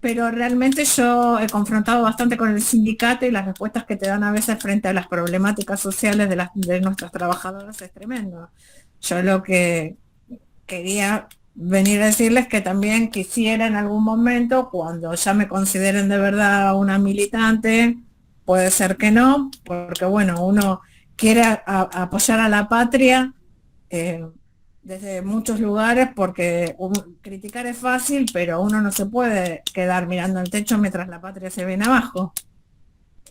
pero realmente yo he confrontado bastante con el sindicato y las respuestas que te dan a veces frente a las problemáticas sociales de nuestros trabajadores es tremendo. Yo lo que quería venir a decirles que también quisiera en algún momento, cuando ya me consideren de verdad una militante, puede ser que no, porque bueno, uno quiere apoyar a la patria desde muchos lugares, porque criticar es fácil, pero uno no se puede quedar mirando el techo mientras la patria se viene abajo.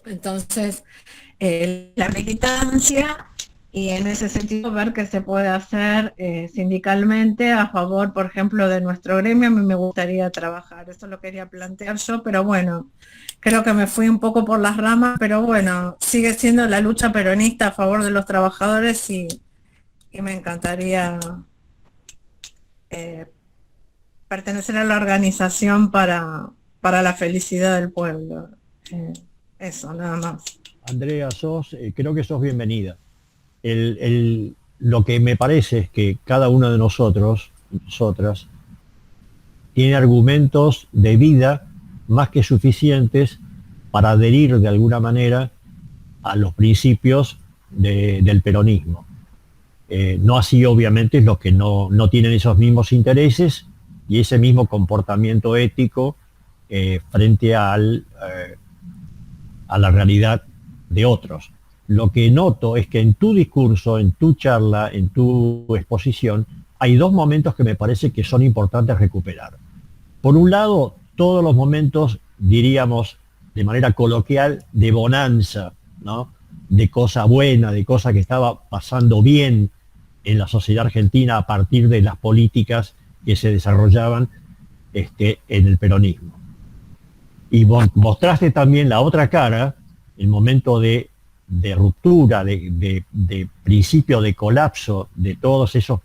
Entonces, la militancia, y en ese sentido ver qué se puede hacer sindicalmente a favor, por ejemplo, de nuestro gremio, a mí me gustaría trabajar. Eso lo quería plantear yo, pero bueno, creo que me fui un poco por las ramas, pero bueno, sigue siendo la lucha peronista a favor de los trabajadores, y me encantaría pertenecer a la organización para la felicidad del pueblo. Eso, nada más. Andrea, creo que sos bienvenida. Lo que me parece es que cada uno de nosotros, nosotras, tiene argumentos de vida más que suficientes para adherir de alguna manera a los principios del peronismo. No así, obviamente, los que no tienen esos mismos intereses y ese mismo comportamiento ético frente a la realidad de otros. Lo que noto es que en tu discurso, en tu charla, en tu exposición, hay dos momentos que me parece que son importantes recuperar. Por un lado, todos los momentos, diríamos, de manera coloquial, de bonanza, ¿no? De cosa buena, de cosa que estaba pasando bien en la sociedad argentina a partir de las políticas que se desarrollaban en el peronismo. Y mostraste también la otra cara, el momento de ruptura, de principio de colapso de todas esas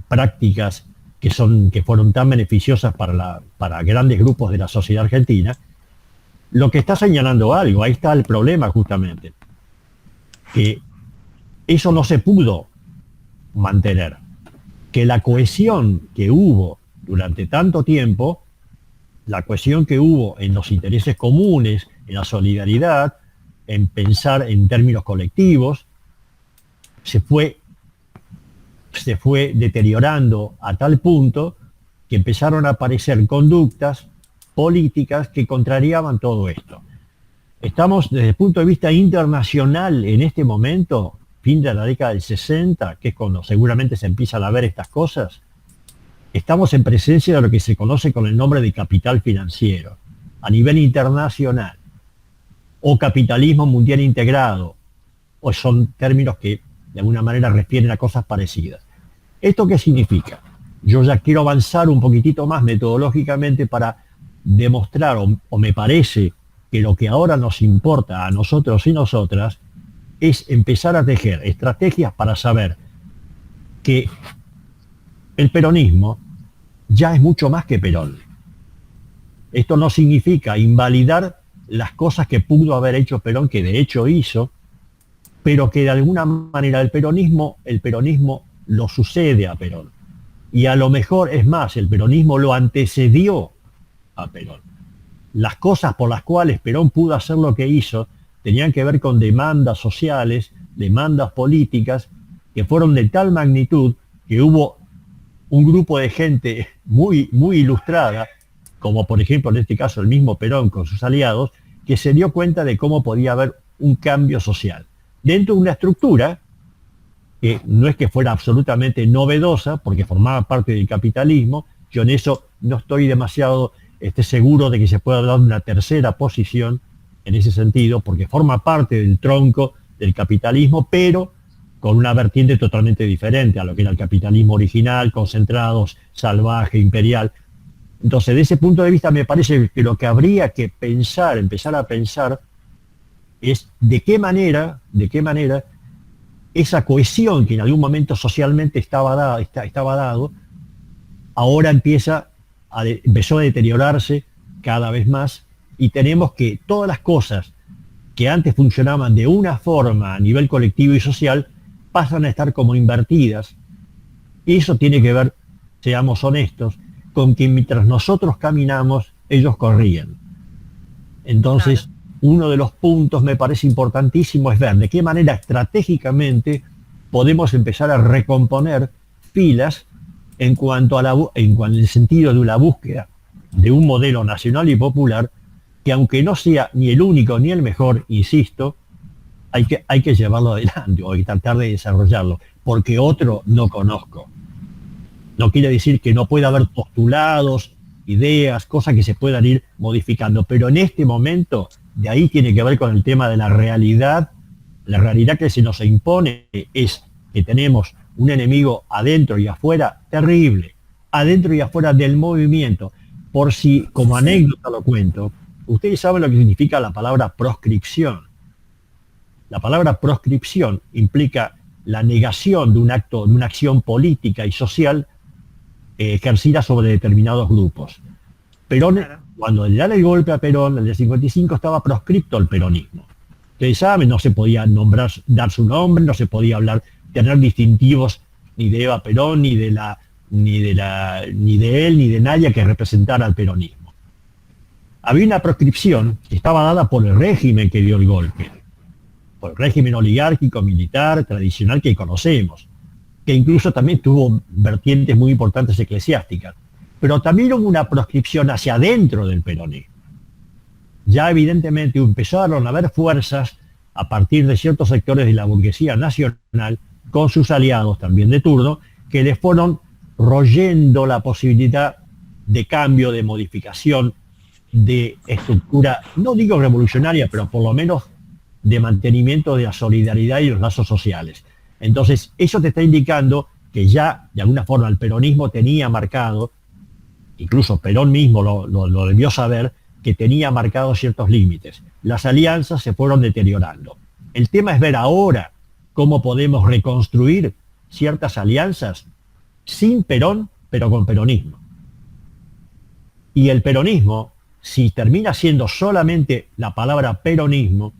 prácticas que fueron tan beneficiosas para grandes grupos de la sociedad argentina. Lo que está señalando algo, ahí está el problema justamente, que eso no se pudo mantener, que la cohesión que hubo durante tanto tiempo, la cohesión que hubo en los intereses comunes, en la solidaridad, en pensar en términos colectivos, se fue deteriorando a tal punto que empezaron a aparecer conductas políticas que contrariaban todo esto. Estamos desde el punto de vista internacional en este momento, fin de la década del 60, que es cuando seguramente se empiezan a ver estas cosas, estamos en presencia de lo que se conoce con el nombre de capital financiero, a nivel internacional, o capitalismo mundial integrado, o son términos que de alguna manera refieren a cosas parecidas. ¿Esto qué significa? Yo ya quiero avanzar un poquitito más metodológicamente para demostrar, o me parece que lo que ahora nos importa a nosotros y nosotras es empezar a tejer estrategias para saber que el peronismo ya es mucho más que Perón. Esto no significa invalidar las cosas que pudo haber hecho Perón, que de hecho hizo, pero que de alguna manera el peronismo lo sucede a Perón. Y a lo mejor, es más, el peronismo lo antecedió a Perón. Las cosas por las cuales Perón pudo hacer lo que hizo tenían que ver con demandas sociales, demandas políticas, que fueron de tal magnitud que hubo un grupo de gente muy, muy ilustrada, como por ejemplo en este caso el mismo Perón con sus aliados, que se dio cuenta de cómo podía haber un cambio social dentro de una estructura que no es que fuera absolutamente novedosa, porque formaba parte del capitalismo. Yo en eso no estoy demasiado seguro de que se pueda hablar de una tercera posición en ese sentido, porque forma parte del tronco del capitalismo, pero con una vertiente totalmente diferente a lo que era el capitalismo original, concentrado, salvaje, imperial. Entonces, de ese punto de vista, me parece que lo que habría que empezar a pensar, es de qué manera esa cohesión que en algún momento socialmente estaba dado, ahora empezó a deteriorarse cada vez más, y tenemos que todas las cosas que antes funcionaban de una forma a nivel colectivo y social pasan a estar como invertidas. Y eso tiene que ver, seamos honestos, con que mientras nosotros caminamos, ellos corrían. Entonces, uno de los puntos me parece importantísimo es ver de qué manera estratégicamente podemos empezar a recomponer filas en cuanto en el sentido de la búsqueda de un modelo nacional y popular que, aunque no sea ni el único ni el mejor, insisto, hay que llevarlo adelante o hay que tratar de desarrollarlo, porque otro no conozco. No quiere decir que no pueda haber postulados, ideas, cosas que se puedan ir modificando, pero en este momento, de ahí tiene que ver con el tema de la realidad. La realidad que se nos impone es que tenemos un enemigo adentro y afuera terrible, adentro y afuera del movimiento. Por si, como anécdota lo cuento, ustedes saben lo que significa la palabra proscripción. La palabra proscripción implica la negación de un acto, de una acción política y social ejercida sobre determinados grupos. Perón, cuando le dan el golpe a Perón, en el 55 estaba proscripto el peronismo. Ustedes saben, no se podía dar su nombre, no se podía tener distintivos ni de Eva Perón, ni de él, ni de nadie que representara al peronismo. Había una proscripción que estaba dada por el régimen que dio el golpe, por el régimen oligárquico, militar, tradicional que conocemos, que incluso también tuvo vertientes muy importantes eclesiásticas. Pero también hubo una proscripción hacia adentro del peronismo. Ya evidentemente empezaron a haber fuerzas a partir de ciertos sectores de la burguesía nacional, con sus aliados también de turno, que les fueron royendo la posibilidad de cambio, de modificación, de estructura, no digo revolucionaria, pero por lo menos de mantenimiento de la solidaridad y los lazos sociales. Entonces, eso te está indicando que ya, de alguna forma, el peronismo tenía marcado, incluso Perón mismo lo debió saber, que tenía marcados ciertos límites. Las alianzas se fueron deteriorando. El tema es ver ahora cómo podemos reconstruir ciertas alianzas sin Perón, pero con peronismo. Y el peronismo, si termina siendo solamente la palabra peronismo,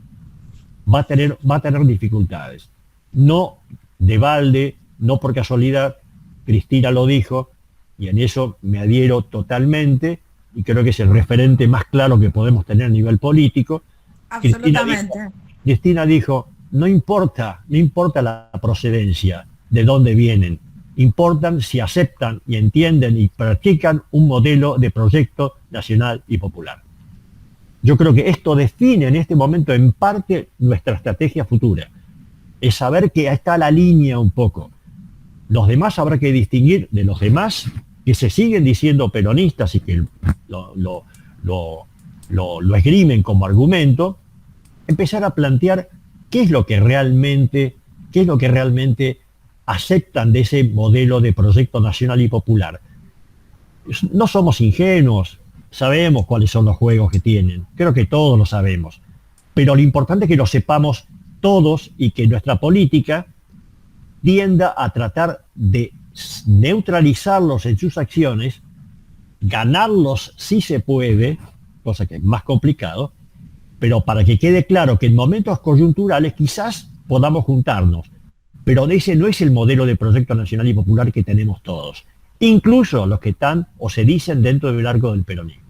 va a tener dificultades. No de balde, no por casualidad, Cristina lo dijo, y en eso me adhiero totalmente, y creo que es el referente más claro que podemos tener a nivel político. Absolutamente. Cristina dijo, no importa la procedencia, de dónde vienen, importan si aceptan y entienden y practican un modelo de proyecto nacional y popular. Yo creo que esto define en este momento en parte nuestra estrategia futura. Es saber que ahí está la línea un poco. Los demás habrá que distinguir de los demás que se siguen diciendo peronistas y que lo esgrimen como argumento, empezar a plantear qué es lo que realmente aceptan de ese modelo de proyecto nacional y popular. No somos ingenuos, sabemos cuáles son los juegos que tienen, creo que todos lo sabemos, pero lo importante es que lo sepamos todos y que nuestra política tienda a tratar de neutralizarlos en sus acciones, ganarlos si se puede, cosa que es más complicado, pero para que quede claro que en momentos coyunturales quizás podamos juntarnos, pero ese no es el modelo de proyecto nacional y popular que tenemos todos, incluso los que están o se dicen dentro del arco del peronismo.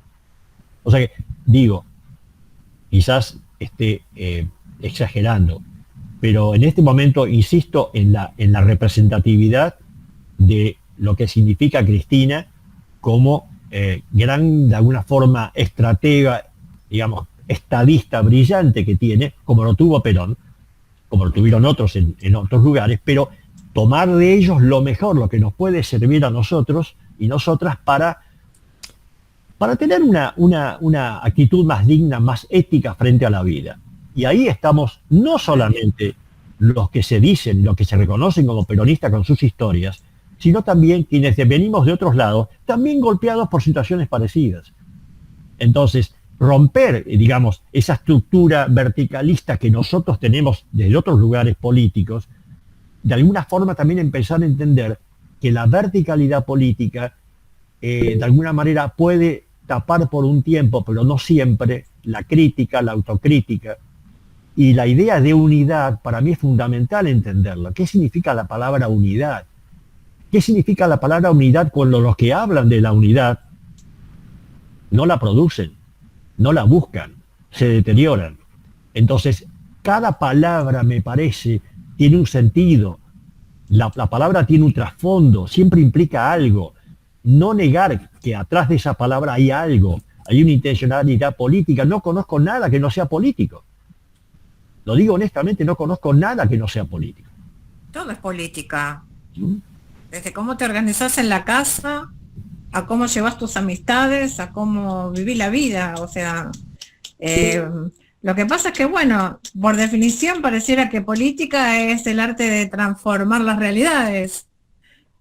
O sea que, digo, quizás esté exagerando, pero en este momento insisto en la representatividad de lo que significa Cristina como gran, de alguna forma, estratega, digamos, estadista brillante que tiene, como lo tuvo Perón, como lo tuvieron otros en otros lugares, pero tomar de ellos lo mejor, lo que nos puede servir a nosotros y nosotras para tener una actitud más digna, más ética frente a la vida. Y ahí estamos no solamente los que se dicen, los que se reconocen como peronistas con sus historias, sino también quienes venimos de otros lados, también golpeados por situaciones parecidas. Entonces, romper, digamos, esa estructura verticalista que nosotros tenemos desde otros lugares políticos, de alguna forma también empezar a entender que la verticalidad política de alguna manera puede tapar por un tiempo, pero no siempre, la crítica, la autocrítica. Y la idea de unidad para mí es fundamental entenderla. ¿Qué significa la palabra unidad? ¿Qué significa la palabra unidad cuando los que hablan de la unidad no la producen, no la buscan, se deterioran? Entonces, cada palabra, me parece, tiene un sentido. La palabra tiene un trasfondo, siempre implica algo. No negar que atrás de esa palabra hay algo, hay una intencionalidad política. No conozco nada que no sea político. Lo digo honestamente, no conozco nada que no sea político. Todo es política. Desde cómo te organizás en la casa, a cómo llevas tus amistades, a cómo vivís la vida. O sea, lo que pasa es que, bueno, por definición pareciera que política es el arte de transformar las realidades.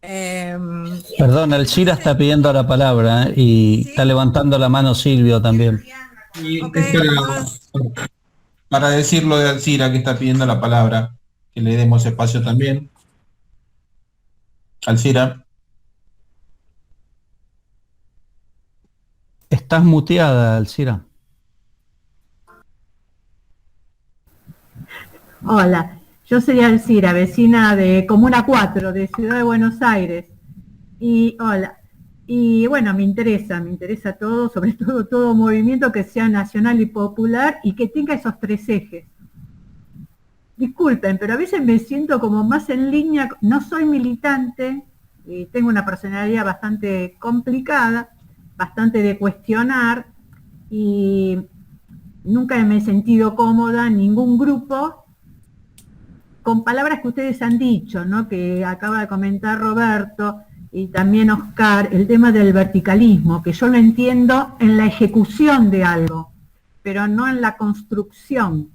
Perdón, Alcira está pidiendo la palabra y ¿sí? Está levantando la mano Silvio también. Y Okay, para decirlo de Alcira, que está pidiendo la palabra, que le demos espacio también. Alcira. Estás muteada, Alcira. Hola, yo soy Alcira, vecina de Comuna 4, de Ciudad de Buenos Aires. Y hola, y bueno, me interesa todo, sobre todo movimiento que sea nacional y popular y que tenga esos tres ejes. Disculpen, pero a veces me siento como más en línea, no soy militante, y tengo una personalidad bastante complicada, bastante de cuestionar, y nunca me he sentido cómoda en ningún grupo, con palabras que ustedes han dicho, ¿no? Que acaba de comentar Roberto y también Oscar, el tema del verticalismo, que yo lo entiendo en la ejecución de algo, pero no en la construcción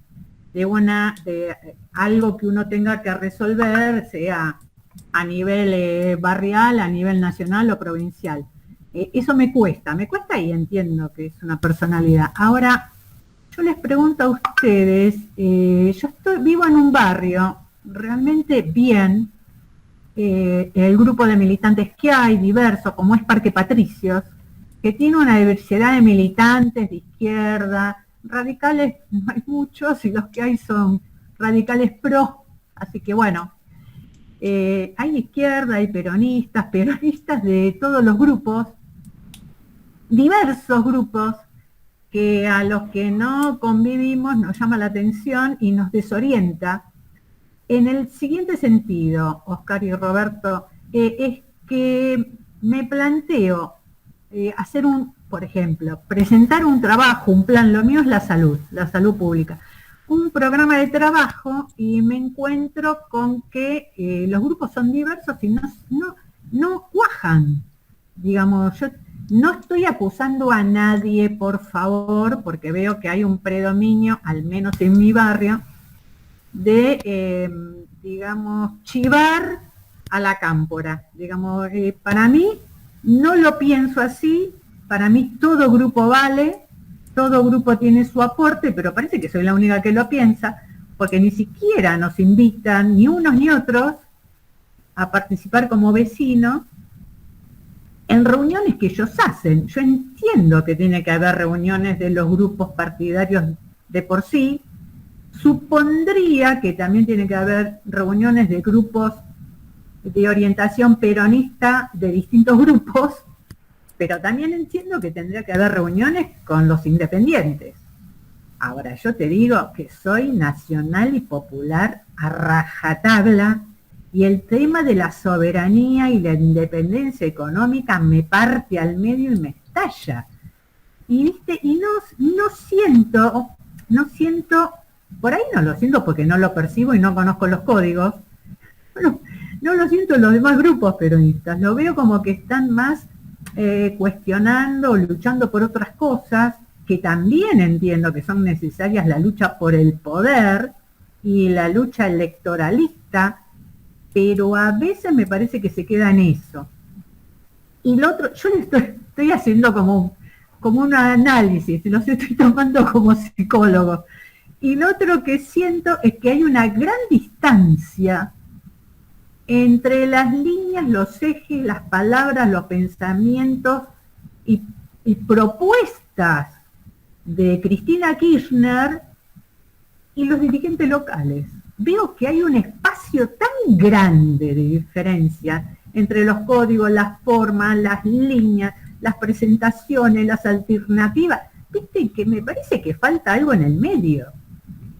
de algo que uno tenga que resolver, sea a nivel barrial, a nivel nacional o provincial. Eso me cuesta y entiendo que es una personalidad. Ahora, yo les pregunto a ustedes, vivo en un barrio realmente bien, el grupo de militantes que hay, diverso, como es Parque Patricios, que tiene una diversidad de militantes de izquierda, radicales no hay muchos y los que hay son radicales pro, así que bueno, hay izquierda, hay peronistas de todos los grupos, diversos grupos, que a los que no convivimos nos llama la atención y nos desorienta. En el siguiente sentido, Oscar y Roberto, es que me planteo por ejemplo, presentar un trabajo, un plan, lo mío es la salud pública, un programa de trabajo y me encuentro con que los grupos son diversos y no cuajan. Digamos, yo no estoy acusando a nadie, por favor, porque veo que hay un predominio, al menos en mi barrio, de, digamos, chivar a la cámpora. Digamos, para mí, no lo pienso así, para mí todo grupo vale, todo grupo tiene su aporte, pero parece que soy la única que lo piensa, porque ni siquiera nos invitan, ni unos ni otros, a participar como vecinos en reuniones que ellos hacen. Yo entiendo que tiene que haber reuniones de los grupos partidarios de por sí, supondría que también tiene que haber reuniones de grupos de orientación peronista de distintos grupos, pero también entiendo que tendría que haber reuniones con los independientes. Ahora, yo te digo que soy nacional y popular a rajatabla, y el tema de la soberanía y la independencia económica me parte al medio y me estalla. Y no siento, por ahí no lo siento porque no lo percibo y no conozco los códigos, no lo siento en los demás grupos peronistas, lo veo como que están más cuestionando o luchando por otras cosas, que también entiendo que son necesarias, la lucha por el poder y la lucha electoralista, pero a veces me parece que se queda en eso. Y lo otro, yo le estoy haciendo como un análisis, los estoy tomando como psicólogo. Y lo otro que siento es que hay una gran distancia entre las líneas, los ejes, las palabras, los pensamientos y propuestas de Cristina Kirchner y los dirigentes locales. Veo que hay un espacio tan grande de diferencia entre los códigos, las formas, las líneas, las presentaciones, las alternativas. Viste que me parece que falta algo en el medio.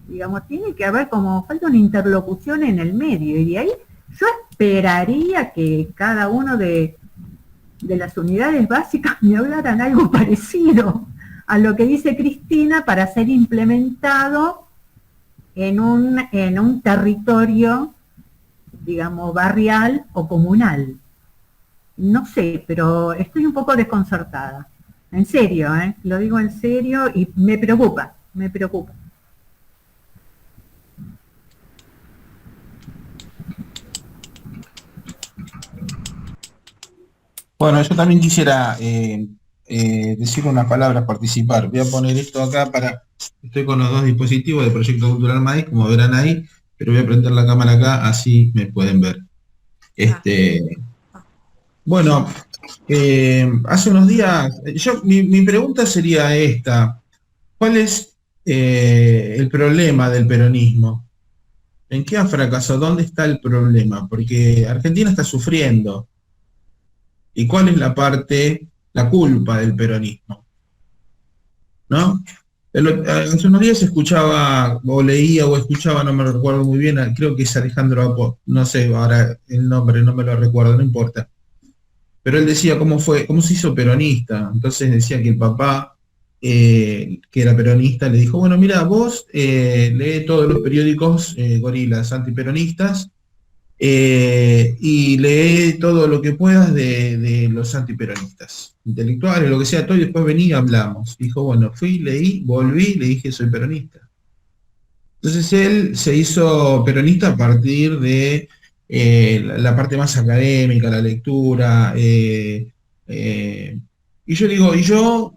Digamos, tiene que haber como, falta una interlocución en el medio. Y de ahí yo esperaría que cada uno de las unidades básicas me hablaran algo parecido a lo que dice Cristina para ser implementado en un territorio, digamos, barrial o comunal. No sé, pero estoy un poco desconcertada. En serio, lo digo en serio y me preocupa, me preocupa. Bueno, yo también quisiera decir unas palabras, participar. Voy a poner esto acá estoy con los dos dispositivos del Proyecto Cultural Maíz, como verán ahí, pero voy a prender la cámara acá, así me pueden ver. Bueno, hace unos días, mi pregunta sería esta: ¿cuál es el problema del peronismo? ¿En qué ha fracasado? ¿Dónde está el problema? Porque Argentina está sufriendo. ¿Y cuál es la culpa del peronismo? ¿No? Hace unos días escuchaba, o leía, o escuchaba, no me lo recuerdo muy bien, creo que es Alejandro Apo, no sé, ahora el nombre no me lo recuerdo, no importa. Pero él decía cómo se hizo peronista. Entonces decía que el papá, que era peronista, le dijo, bueno, mira, vos lee todos los periódicos gorilas antiperonistas, y lee todo lo que puedas de los antiperonistas, intelectuales, lo que sea, todo, y después vení y hablamos. Dijo, bueno, fui, leí, volví, le dije, soy peronista. Entonces él se hizo peronista a partir de la parte más académica, la lectura, y yo digo, ¿y yo?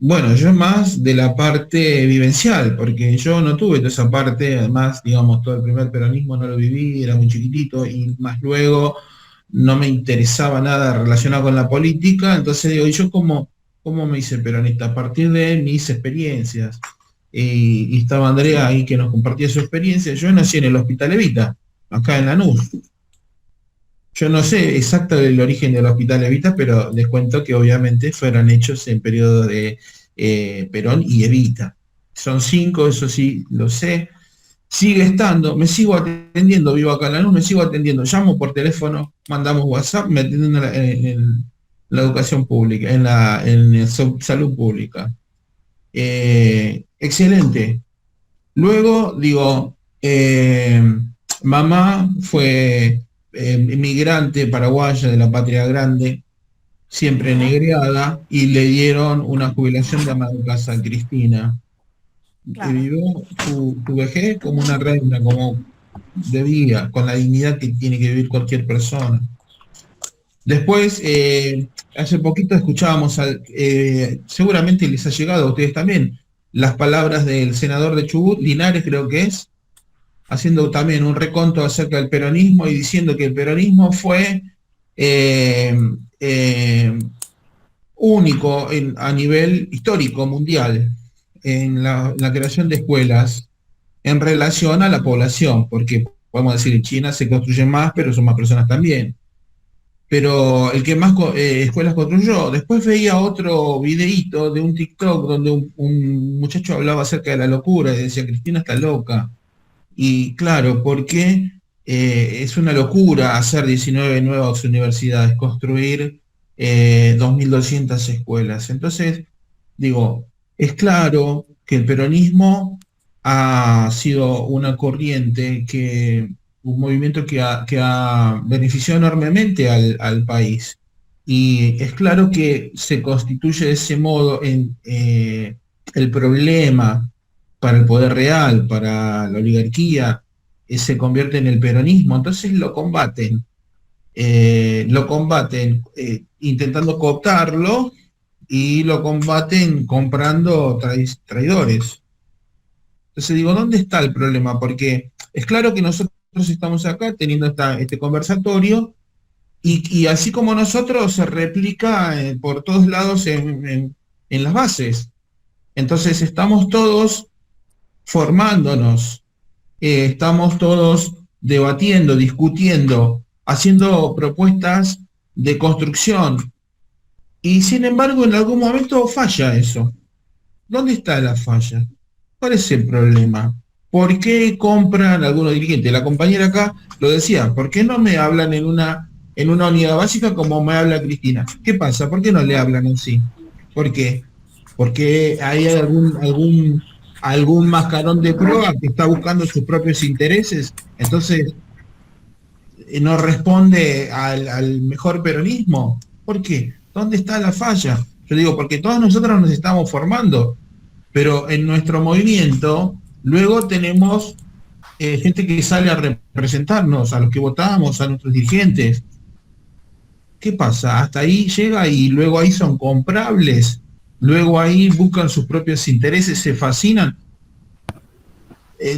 Bueno, yo más de la parte vivencial, porque yo no tuve toda esa parte, además, digamos, todo el primer peronismo no lo viví, era muy chiquitito, y más luego no me interesaba nada relacionado con la política. Entonces digo, ¿y yo cómo me hice peronista? A partir de mis experiencias. Y estaba Andrea ahí que nos compartía su experiencia. Yo nací en el Hospital Evita, acá en Lanús. Yo no sé exacto el origen del Hospital Evita, pero les cuento que obviamente fueron hechos en periodo de Perón y Evita. Son 5, eso sí, lo sé. Sigue estando, me sigo atendiendo, vivo acá en Lanús, me sigo atendiendo. Llamo por teléfono, mandamos WhatsApp, me atienden en la educación pública, en salud pública. Excelente. Luego, digo, mamá fue inmigrante paraguaya de la Patria Grande, siempre negreada, y le dieron una jubilación de ama de casa a Cristina, que vivió su vejez como una reina, como debía, con la dignidad que tiene que vivir cualquier persona. Después, hace poquito escuchábamos, seguramente les ha llegado a ustedes también, las palabras del senador de Chubut, Linares creo que es, haciendo también un reconto acerca del peronismo y diciendo que el peronismo fue único a nivel histórico, mundial, en la creación de escuelas en relación a la población, porque podemos decir en China se construyen más, pero son más personas también. Pero el que más escuelas construyó. Después veía otro videíto de un TikTok donde un muchacho hablaba acerca de la locura y decía, Cristina está loca. Y claro, porque es una locura hacer 19 nuevas universidades, construir 2.200 escuelas. Entonces, digo, es claro que el peronismo ha sido una corriente, un movimiento que ha beneficiado enormemente al país. Y es claro que se constituye de ese modo en el problema para el poder real, para la oligarquía, se convierte en el peronismo. Entonces lo combaten intentando cooptarlo, y lo combaten comprando traidores. Entonces digo, ¿dónde está el problema? Porque es claro que nosotros estamos acá teniendo este conversatorio, y así como nosotros se replica por todos lados en las bases. Entonces estamos todos formándonos, estamos todos debatiendo, discutiendo, haciendo propuestas de construcción, y sin embargo en algún momento falla eso. ¿Dónde está la falla? ¿Cuál es el problema? ¿Por qué compran algunos dirigentes? La compañera acá lo decía, ¿por qué no me hablan en una unidad básica como me habla Cristina? ¿Qué pasa? ¿Por qué no le hablan así? ¿Por qué? Porque hay algún mascarón de prueba que está buscando sus propios intereses, entonces no responde al mejor peronismo. ¿Por qué? ¿Dónde está la falla? Yo digo, porque todos nosotros nos estamos formando, pero en nuestro movimiento luego tenemos gente que sale a representarnos, a los que votamos, a nuestros dirigentes. ¿Qué pasa? Hasta ahí llega y luego ahí son comprables, luego ahí buscan sus propios intereses, se fascinan,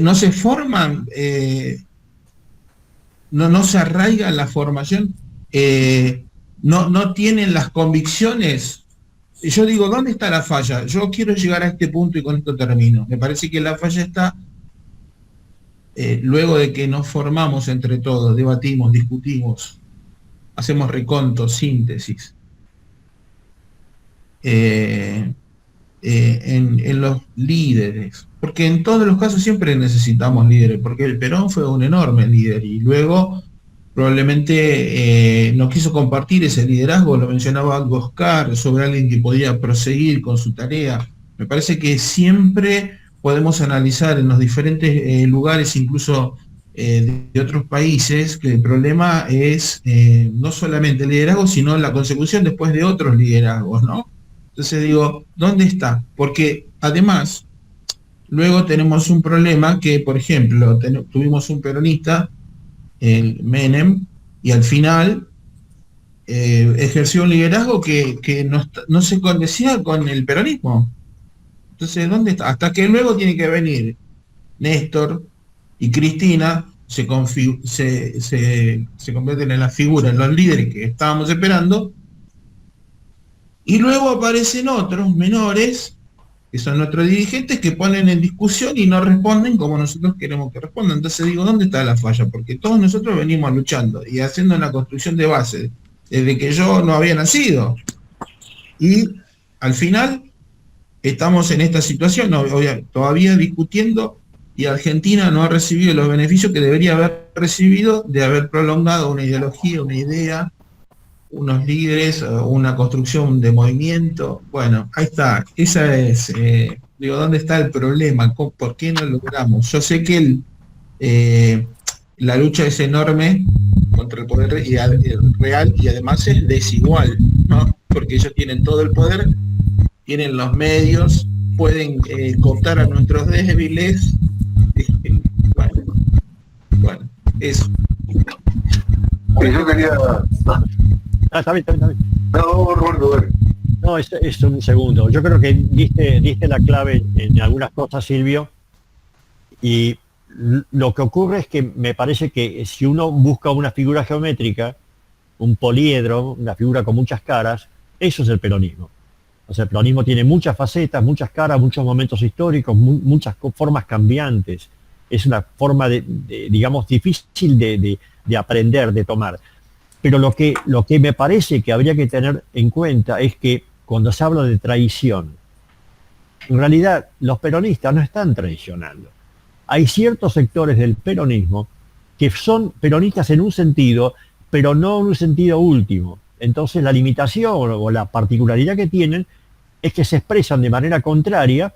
no se forman, no se arraiga la formación, no tienen las convicciones. Yo digo, ¿dónde está la falla? Yo quiero llegar a este punto y con esto termino. Me parece que la falla está luego de que nos formamos entre todos, debatimos, discutimos, hacemos recontos, síntesis. En los líderes, porque en todos los casos siempre necesitamos líderes, porque el Perón fue un enorme líder y luego probablemente no quiso compartir ese liderazgo, lo mencionaba Oscar, sobre alguien que podía proseguir con su tarea. Me parece que siempre podemos analizar en los diferentes lugares, incluso de otros países, que el problema es no solamente el liderazgo, sino la consecución después de otros liderazgos, ¿no? Entonces digo, ¿dónde está? Porque además, luego tenemos un problema que, por ejemplo, tuvimos un peronista, el Menem, y al final ejerció un liderazgo que no se condecía con el peronismo. Entonces, ¿dónde está? Hasta que luego tiene que venir Néstor y Cristina, se convierten en la figura, en los líderes que estábamos esperando, y luego aparecen otros menores, que son nuestros dirigentes, que ponen en discusión y no responden como nosotros queremos que respondan. Entonces digo, ¿dónde está la falla? Porque todos nosotros venimos luchando y haciendo una construcción de base desde que yo no había nacido. Y al final estamos en esta situación, todavía discutiendo, y Argentina no ha recibido los beneficios que debería haber recibido de haber prolongado una ideología, una idea, unos líderes, una construcción de movimiento. Bueno, ahí está, esa es, digo, ¿dónde está el problema? ¿Por qué no lo logramos? Yo sé que la lucha es enorme contra el poder real y además es desigual, ¿no? Porque ellos tienen todo el poder, tienen los medios, pueden cooptar a nuestros débiles. Bueno, eso. Yo quería... Está bien. No, Roberto, a ver. No, es un segundo. Yo creo que diste la clave en algunas cosas, Silvio, y lo que ocurre es que me parece que si uno busca una figura geométrica, un poliedro, una figura con muchas caras, eso es el peronismo. O sea, el peronismo tiene muchas facetas, muchas caras, muchos momentos históricos, muchas formas cambiantes. Es una forma digamos, difícil de aprender, de tomar. Pero lo que me parece que habría que tener en cuenta es que cuando se habla de traición, en realidad los peronistas no están traicionando. Hay ciertos sectores del peronismo que son peronistas en un sentido, pero no en un sentido último. Entonces la limitación o la particularidad que tienen es que se expresan de manera contraria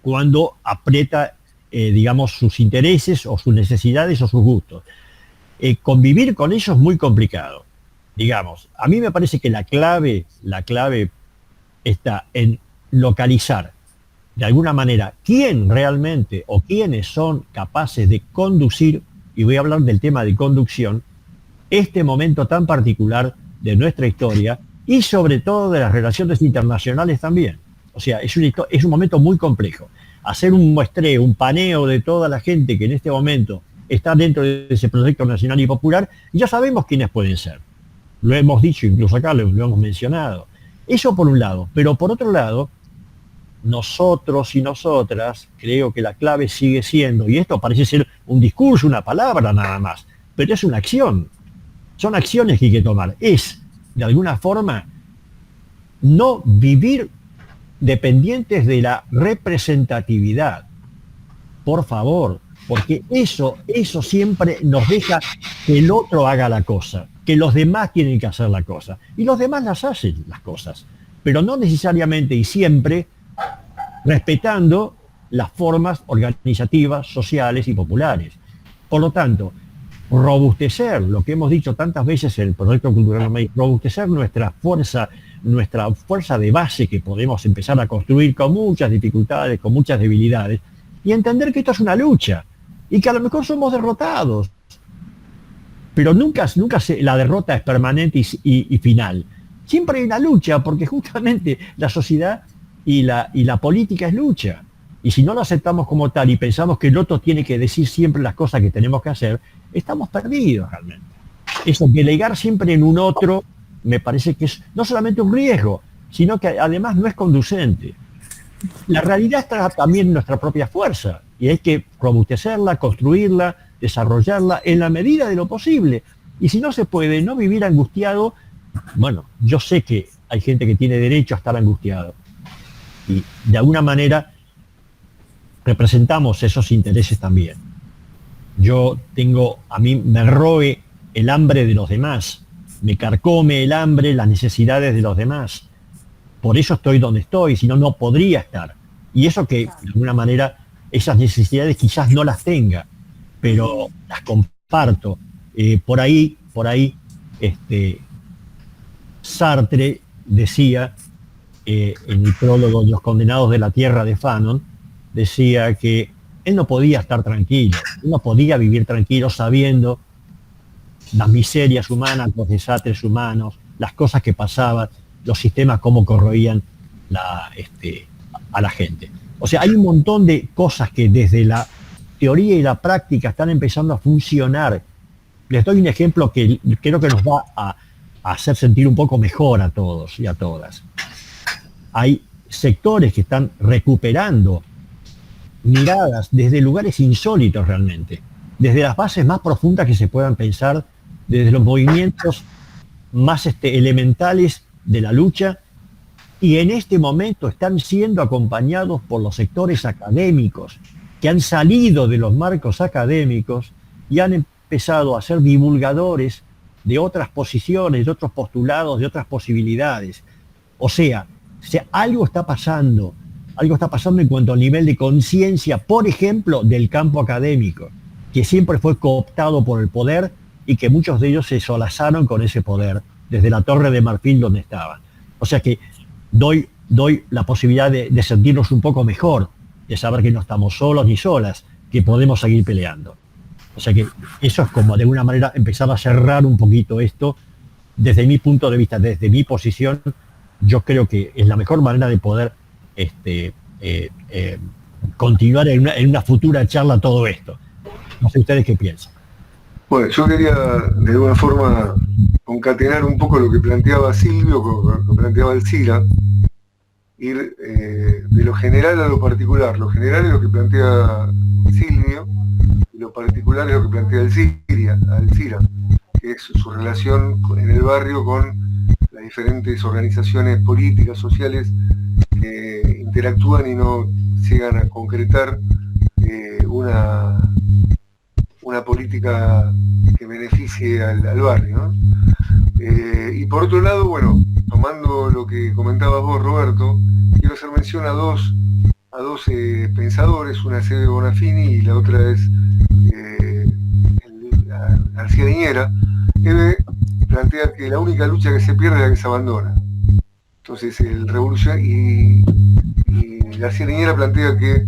cuando aprieta, digamos, sus intereses o sus necesidades o sus gustos. Convivir con ellos es muy complicado. Digamos, a mí me parece que la clave está en localizar de alguna manera quién realmente o quiénes son capaces de conducir, y voy a hablar del tema de conducción, este momento tan particular de nuestra historia y sobre todo de las relaciones internacionales también. O sea, es un momento muy complejo. Hacer un muestreo, un paneo de toda la gente que en este momento está dentro de ese proyecto nacional y popular, y ya sabemos quiénes pueden ser. Lo hemos dicho, incluso acá lo hemos mencionado. Eso por un lado, pero por otro lado, nosotros y nosotras, creo que la clave sigue siendo, y esto parece ser un discurso, una palabra nada más, pero es una acción. Son acciones que hay que tomar. Es, de alguna forma, no vivir dependientes de la representatividad. Por favor, porque eso siempre nos deja que el otro haga la cosa, que los demás tienen que hacer la cosa. Y los demás las hacen las cosas, pero no necesariamente y siempre respetando las formas organizativas, sociales y populares. Por lo tanto, robustecer, lo que hemos dicho tantas veces en el proyecto cultural Mamey, robustecer nuestra fuerza de base que podemos empezar a construir con muchas dificultades, con muchas debilidades, y entender que esto es una lucha, y que a lo mejor somos derrotados, pero nunca la derrota es permanente y final. Siempre hay una lucha, porque justamente la sociedad y la política es lucha. Y si no lo aceptamos como tal y pensamos que el otro tiene que decir siempre las cosas que tenemos que hacer, estamos perdidos realmente. Eso, delegar siempre en un otro, me parece que es no solamente un riesgo, sino que además no es conducente. La realidad está también en nuestra propia fuerza, y hay que robustecerla, construirla, desarrollarla en la medida de lo posible. Y si no se puede, no vivir angustiado. Bueno, yo sé que hay gente que tiene derecho a estar angustiado, y de alguna manera representamos esos intereses también. A mí me roe el hambre de los demás, me carcome el hambre, las necesidades de los demás. Por eso estoy donde estoy, si no, no podría estar. Y eso que, de alguna manera, esas necesidades quizás no las tenga, pero las comparto. Por ahí, Sartre decía, en el prólogo de Los Condenados de la Tierra de Fanon, decía que él no podía estar tranquilo, él no podía vivir tranquilo sabiendo las miserias humanas, los desastres humanos, las cosas que pasaban, los sistemas cómo corroían a la gente. O sea, hay un montón de cosas que desde la teoría y la práctica están empezando a funcionar. Les doy un ejemplo que creo que nos va a hacer sentir un poco mejor a todos y a todas. Hay sectores que están recuperando miradas desde lugares insólitos realmente, desde las bases más profundas que se puedan pensar, desde los movimientos más elementales de la lucha, y en este momento están siendo acompañados por los sectores académicos que han salido de los marcos académicos y han empezado a ser divulgadores de otras posiciones, de otros postulados, de otras posibilidades. O sea, algo está pasando en cuanto al nivel de conciencia, por ejemplo, del campo académico, que siempre fue cooptado por el poder y que muchos de ellos se solazaron con ese poder, desde la Torre de Marfil donde estaban. O sea que doy la posibilidad de sentirnos un poco mejor, de saber que no estamos solos ni solas, que podemos seguir peleando. O sea que eso es como de alguna manera empezar a cerrar un poquito esto, desde mi punto de vista, desde mi posición. Yo creo que es la mejor manera de poder continuar en una futura charla todo esto. No sé ustedes qué piensan. Bueno, yo quería de alguna forma concatenar un poco lo que planteaba Silvio, lo que planteaba Alcira, ir de lo general a lo particular. Lo general es lo que plantea Silvio, y lo particular es lo que plantea Alcira, que es su relación en el barrio con las diferentes organizaciones políticas, sociales, que interactúan y no llegan a concretar una política que beneficie al barrio, ¿no? Y por otro lado, bueno, tomando lo que comentabas vos, Roberto, quiero hacer mención a dos pensadores, una es Eve Bonafini y la otra es García Linera. Eve plantea que la única lucha que se pierde es la que se abandona. Entonces, y García Linera plantea que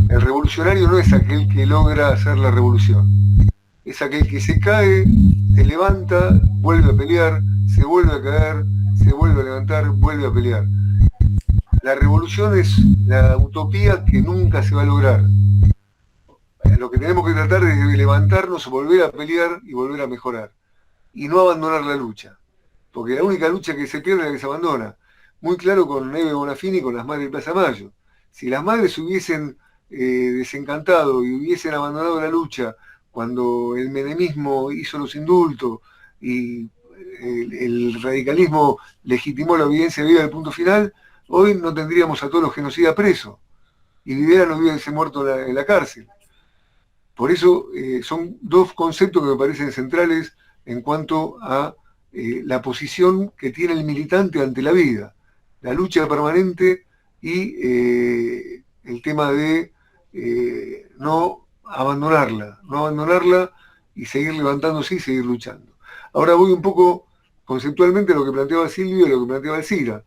el revolucionario no es aquel que logra hacer la revolución, es aquel que se cae, se levanta, vuelve a pelear, se vuelve a caer, se vuelve a levantar, vuelve a pelear. La revolución es la utopía que nunca se va a lograr. lo que tenemos que tratar es de levantarnos, volver a pelear y volver a mejorar. Y no abandonar la lucha. Porque la única lucha que se pierde es la que se abandona. Muy claro con Neve Bonafini y con las madres de Plaza Mayo. Si las madres hubiesen desencantado y hubiesen abandonado la lucha cuando el menemismo hizo los indultos y el radicalismo legitimó la evidencia viva del punto final, hoy no tendríamos a todos los genocidas presos y Videla no hubiese muerto en la cárcel. Por eso son dos conceptos que me parecen centrales en cuanto a la posición que tiene el militante ante la vida, la lucha permanente y el tema de no abandonarla y seguir levantándose y seguir luchando. Ahora voy un poco conceptualmente a lo que planteaba Silvio y a lo que planteaba Elcira.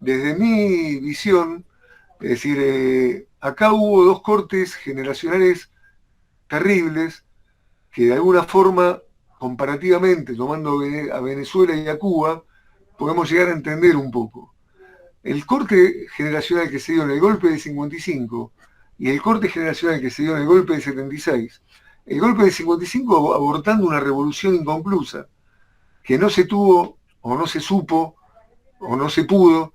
Desde mi visión, es decir, acá hubo dos cortes generacionales terribles que de alguna forma, comparativamente, tomando a Venezuela y a Cuba, podemos llegar a entender un poco. El corte generacional que se dio en el golpe del 55 y el corte generacional que se dio en el golpe del 76, el golpe del 55 abortando una revolución inconclusa, que no se tuvo, o no se supo, o no se pudo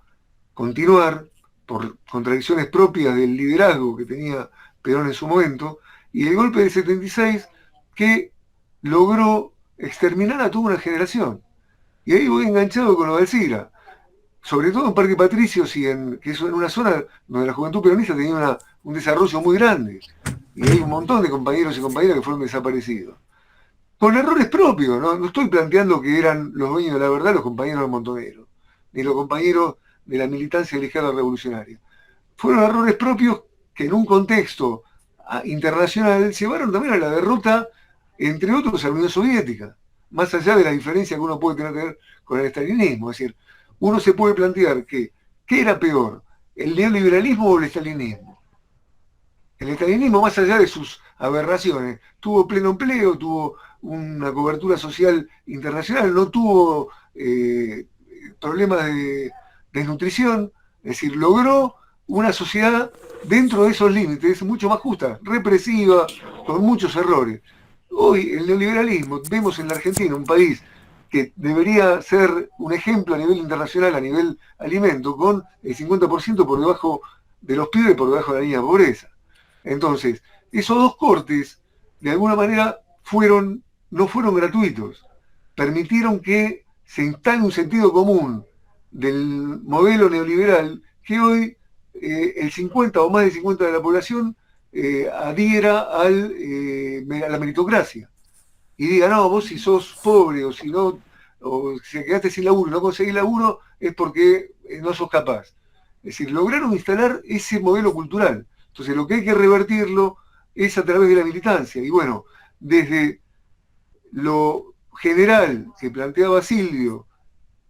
continuar por contradicciones propias del liderazgo que tenía Perón en su momento, y el golpe del 76 que logró exterminar a toda una generación. Y ahí voy enganchado con lo de Elcira, sobre todo en Parque Patricios, que es en una zona donde la juventud peronista tenía un desarrollo muy grande, y hay un montón de compañeros y compañeras que fueron desaparecidos. Con errores propios, no estoy planteando que eran los dueños de la verdad los compañeros del Montonero, ni los compañeros de la militancia de la izquierda revolucionaria. Fueron errores propios que en un contexto internacional llevaron también a la derrota, entre otros, a la Unión Soviética, más allá de la diferencia que uno puede tener con el estalinismo. Es decir, uno se puede plantear ¿qué era peor? ¿El neoliberalismo o el estalinismo? El estalinismo, más allá de sus aberraciones, tuvo pleno empleo, tuvo una cobertura social internacional, no tuvo problemas de desnutrición, es decir, logró una sociedad dentro de esos límites mucho más justa, represiva, con muchos errores. Hoy el neoliberalismo, vemos en la Argentina, un país que debería ser un ejemplo a nivel internacional, a nivel alimento, con el 50% por debajo de los pibes, por debajo de la línea de pobreza. Entonces, esos dos cortes, de alguna manera, no fueron gratuitos. Permitieron que se instale un sentido común del modelo neoliberal que hoy el 50 o más del 50 de la población adhiera a la meritocracia. Y diga, no, vos si sos pobre o si no, o si quedaste sin laburo y no conseguís laburo, es porque no sos capaz. Es decir, lograron instalar ese modelo cultural. Entonces lo que hay que revertirlo es a través de la militancia. Y bueno, desde lo general que planteaba Silvio,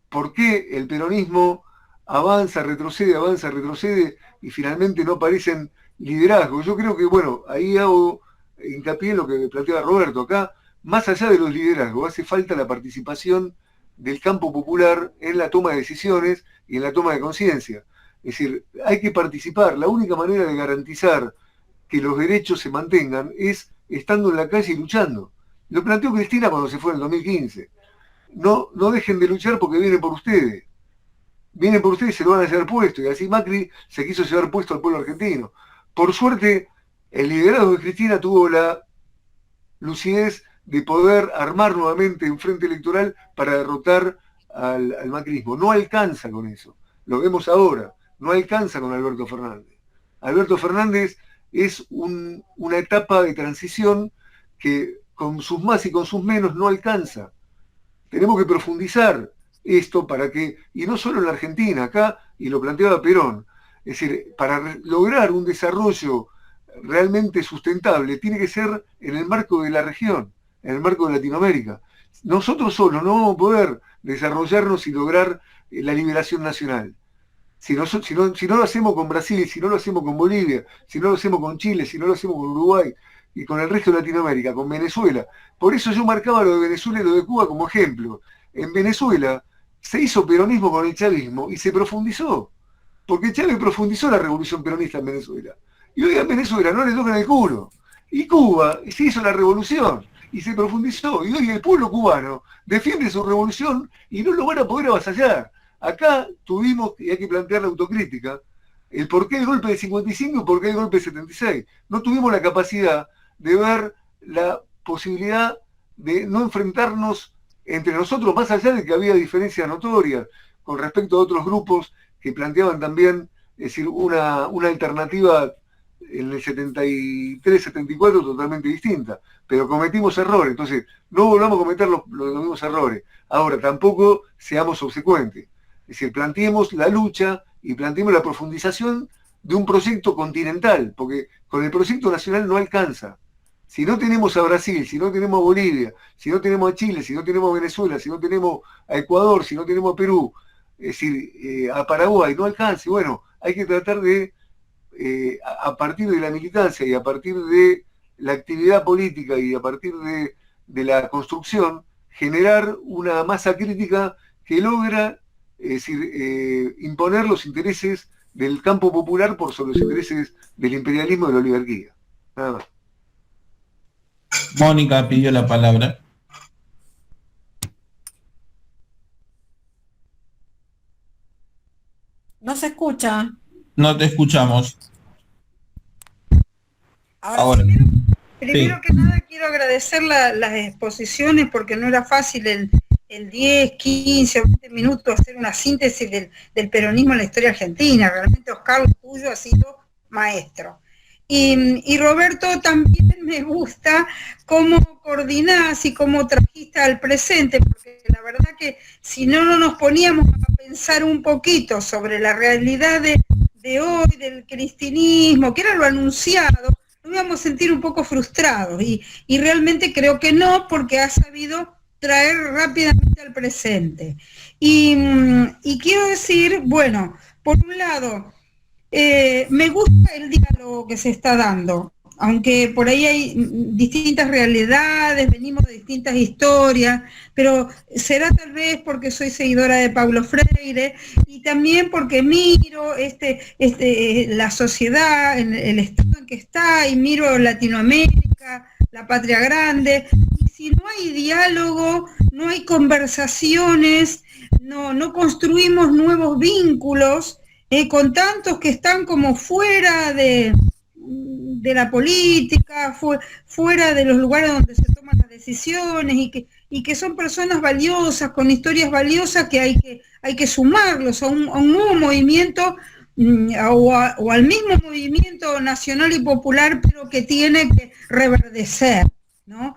¿por qué el peronismo avanza, retrocede y finalmente no aparecen liderazgos? Yo creo que, bueno, ahí hago hincapié en lo que planteaba Roberto. Acá, más allá de los liderazgos, hace falta la participación del campo popular en la toma de decisiones y en la toma de conciencia. Es decir, hay que participar. La única manera de garantizar que los derechos se mantengan es estando en la calle y luchando. Lo planteó Cristina cuando se fue en el 2015. No dejen de luchar porque vienen por ustedes. Vienen por ustedes y se lo van a llevar puesto. Y así Macri se quiso llevar puesto al pueblo argentino. Por suerte, el liderazgo de Cristina tuvo la lucidez de poder armar nuevamente un frente electoral para derrotar al macrismo. No alcanza con eso. Lo vemos ahora. No alcanza con Alberto Fernández. Alberto Fernández es una etapa de transición que con sus más y con sus menos no alcanza. Tenemos que profundizar esto para que, y no solo en la Argentina, acá, y lo planteaba Perón, es decir, para lograr un desarrollo realmente sustentable, tiene que ser en el marco de la región, en el marco de Latinoamérica. Nosotros solos no vamos a poder desarrollarnos y lograr la liberación nacional. Si no lo hacemos con Brasil, si no lo hacemos con Bolivia, si no lo hacemos con Chile, si no lo hacemos con Uruguay y con el resto de Latinoamérica, con Venezuela. Por eso yo marcaba lo de Venezuela y lo de Cuba como ejemplo. En Venezuela se hizo peronismo con el chavismo y se profundizó. Porque Chávez profundizó la revolución peronista en Venezuela. Y hoy en Venezuela no le tocan el culo. Y Cuba, y se hizo la revolución, y se profundizó, y hoy el pueblo cubano defiende su revolución y no lo van a poder avasallar. Acá tuvimos, y hay que plantear la autocrítica, el porqué del golpe del 55 y por qué del golpe del 76. No tuvimos la capacidad de ver la posibilidad de no enfrentarnos entre nosotros, más allá de que había diferencias notorias con respecto a otros grupos que planteaban también, es decir, una alternativa en el 73, 74 totalmente distinta, pero cometimos errores, entonces no volvamos a cometer los mismos errores. Ahora, tampoco seamos obsecuentes, es decir, planteemos la lucha y planteemos la profundización de un proyecto continental, porque con el proyecto nacional no alcanza. Si no tenemos a Brasil, si no tenemos a Bolivia, si no tenemos a Chile, si no tenemos a Venezuela, si no tenemos a Ecuador, si no tenemos a Perú, es decir, a Paraguay, no alcanza. Y bueno, hay que tratar de, a partir de la militancia y a partir de la actividad política y a partir de la construcción, generar una masa crítica que logra, es decir, imponer los intereses del campo popular por sobre los intereses del imperialismo y de la oligarquía. Nada más. Mónica pidió la palabra. No se escucha. No te escuchamos. Ahora. Primero sí. Que nada quiero agradecer las exposiciones porque no era fácil el 10, 15 o 20 minutos hacer una síntesis del peronismo en la historia argentina. Realmente, Oscar, lo tuyo ha sido maestro. Y Roberto, también me gusta cómo coordinás y cómo trajiste al presente, porque la verdad que si no nos poníamos a pensar un poquito sobre la realidad de hoy, del cristianismo, que era lo anunciado, nos íbamos a sentir un poco frustrados. Y realmente creo que no, porque ha sabido traer rápidamente al presente. Y quiero decir, bueno, por un lado, me gusta el diálogo que se está dando, aunque por ahí hay distintas realidades, venimos de distintas historias, pero será tal vez porque soy seguidora de Paulo Freire y también porque miro la sociedad, el estado en que está, y miro Latinoamérica, la patria grande, y si no hay diálogo, no hay conversaciones, no construimos nuevos vínculos, con tantos que están como fuera de la política, fuera de los lugares donde se toman las decisiones y que son personas valiosas, con historias valiosas que hay que sumarlos a un nuevo movimiento o al mismo movimiento nacional y popular, pero que tiene que reverdecer, ¿no?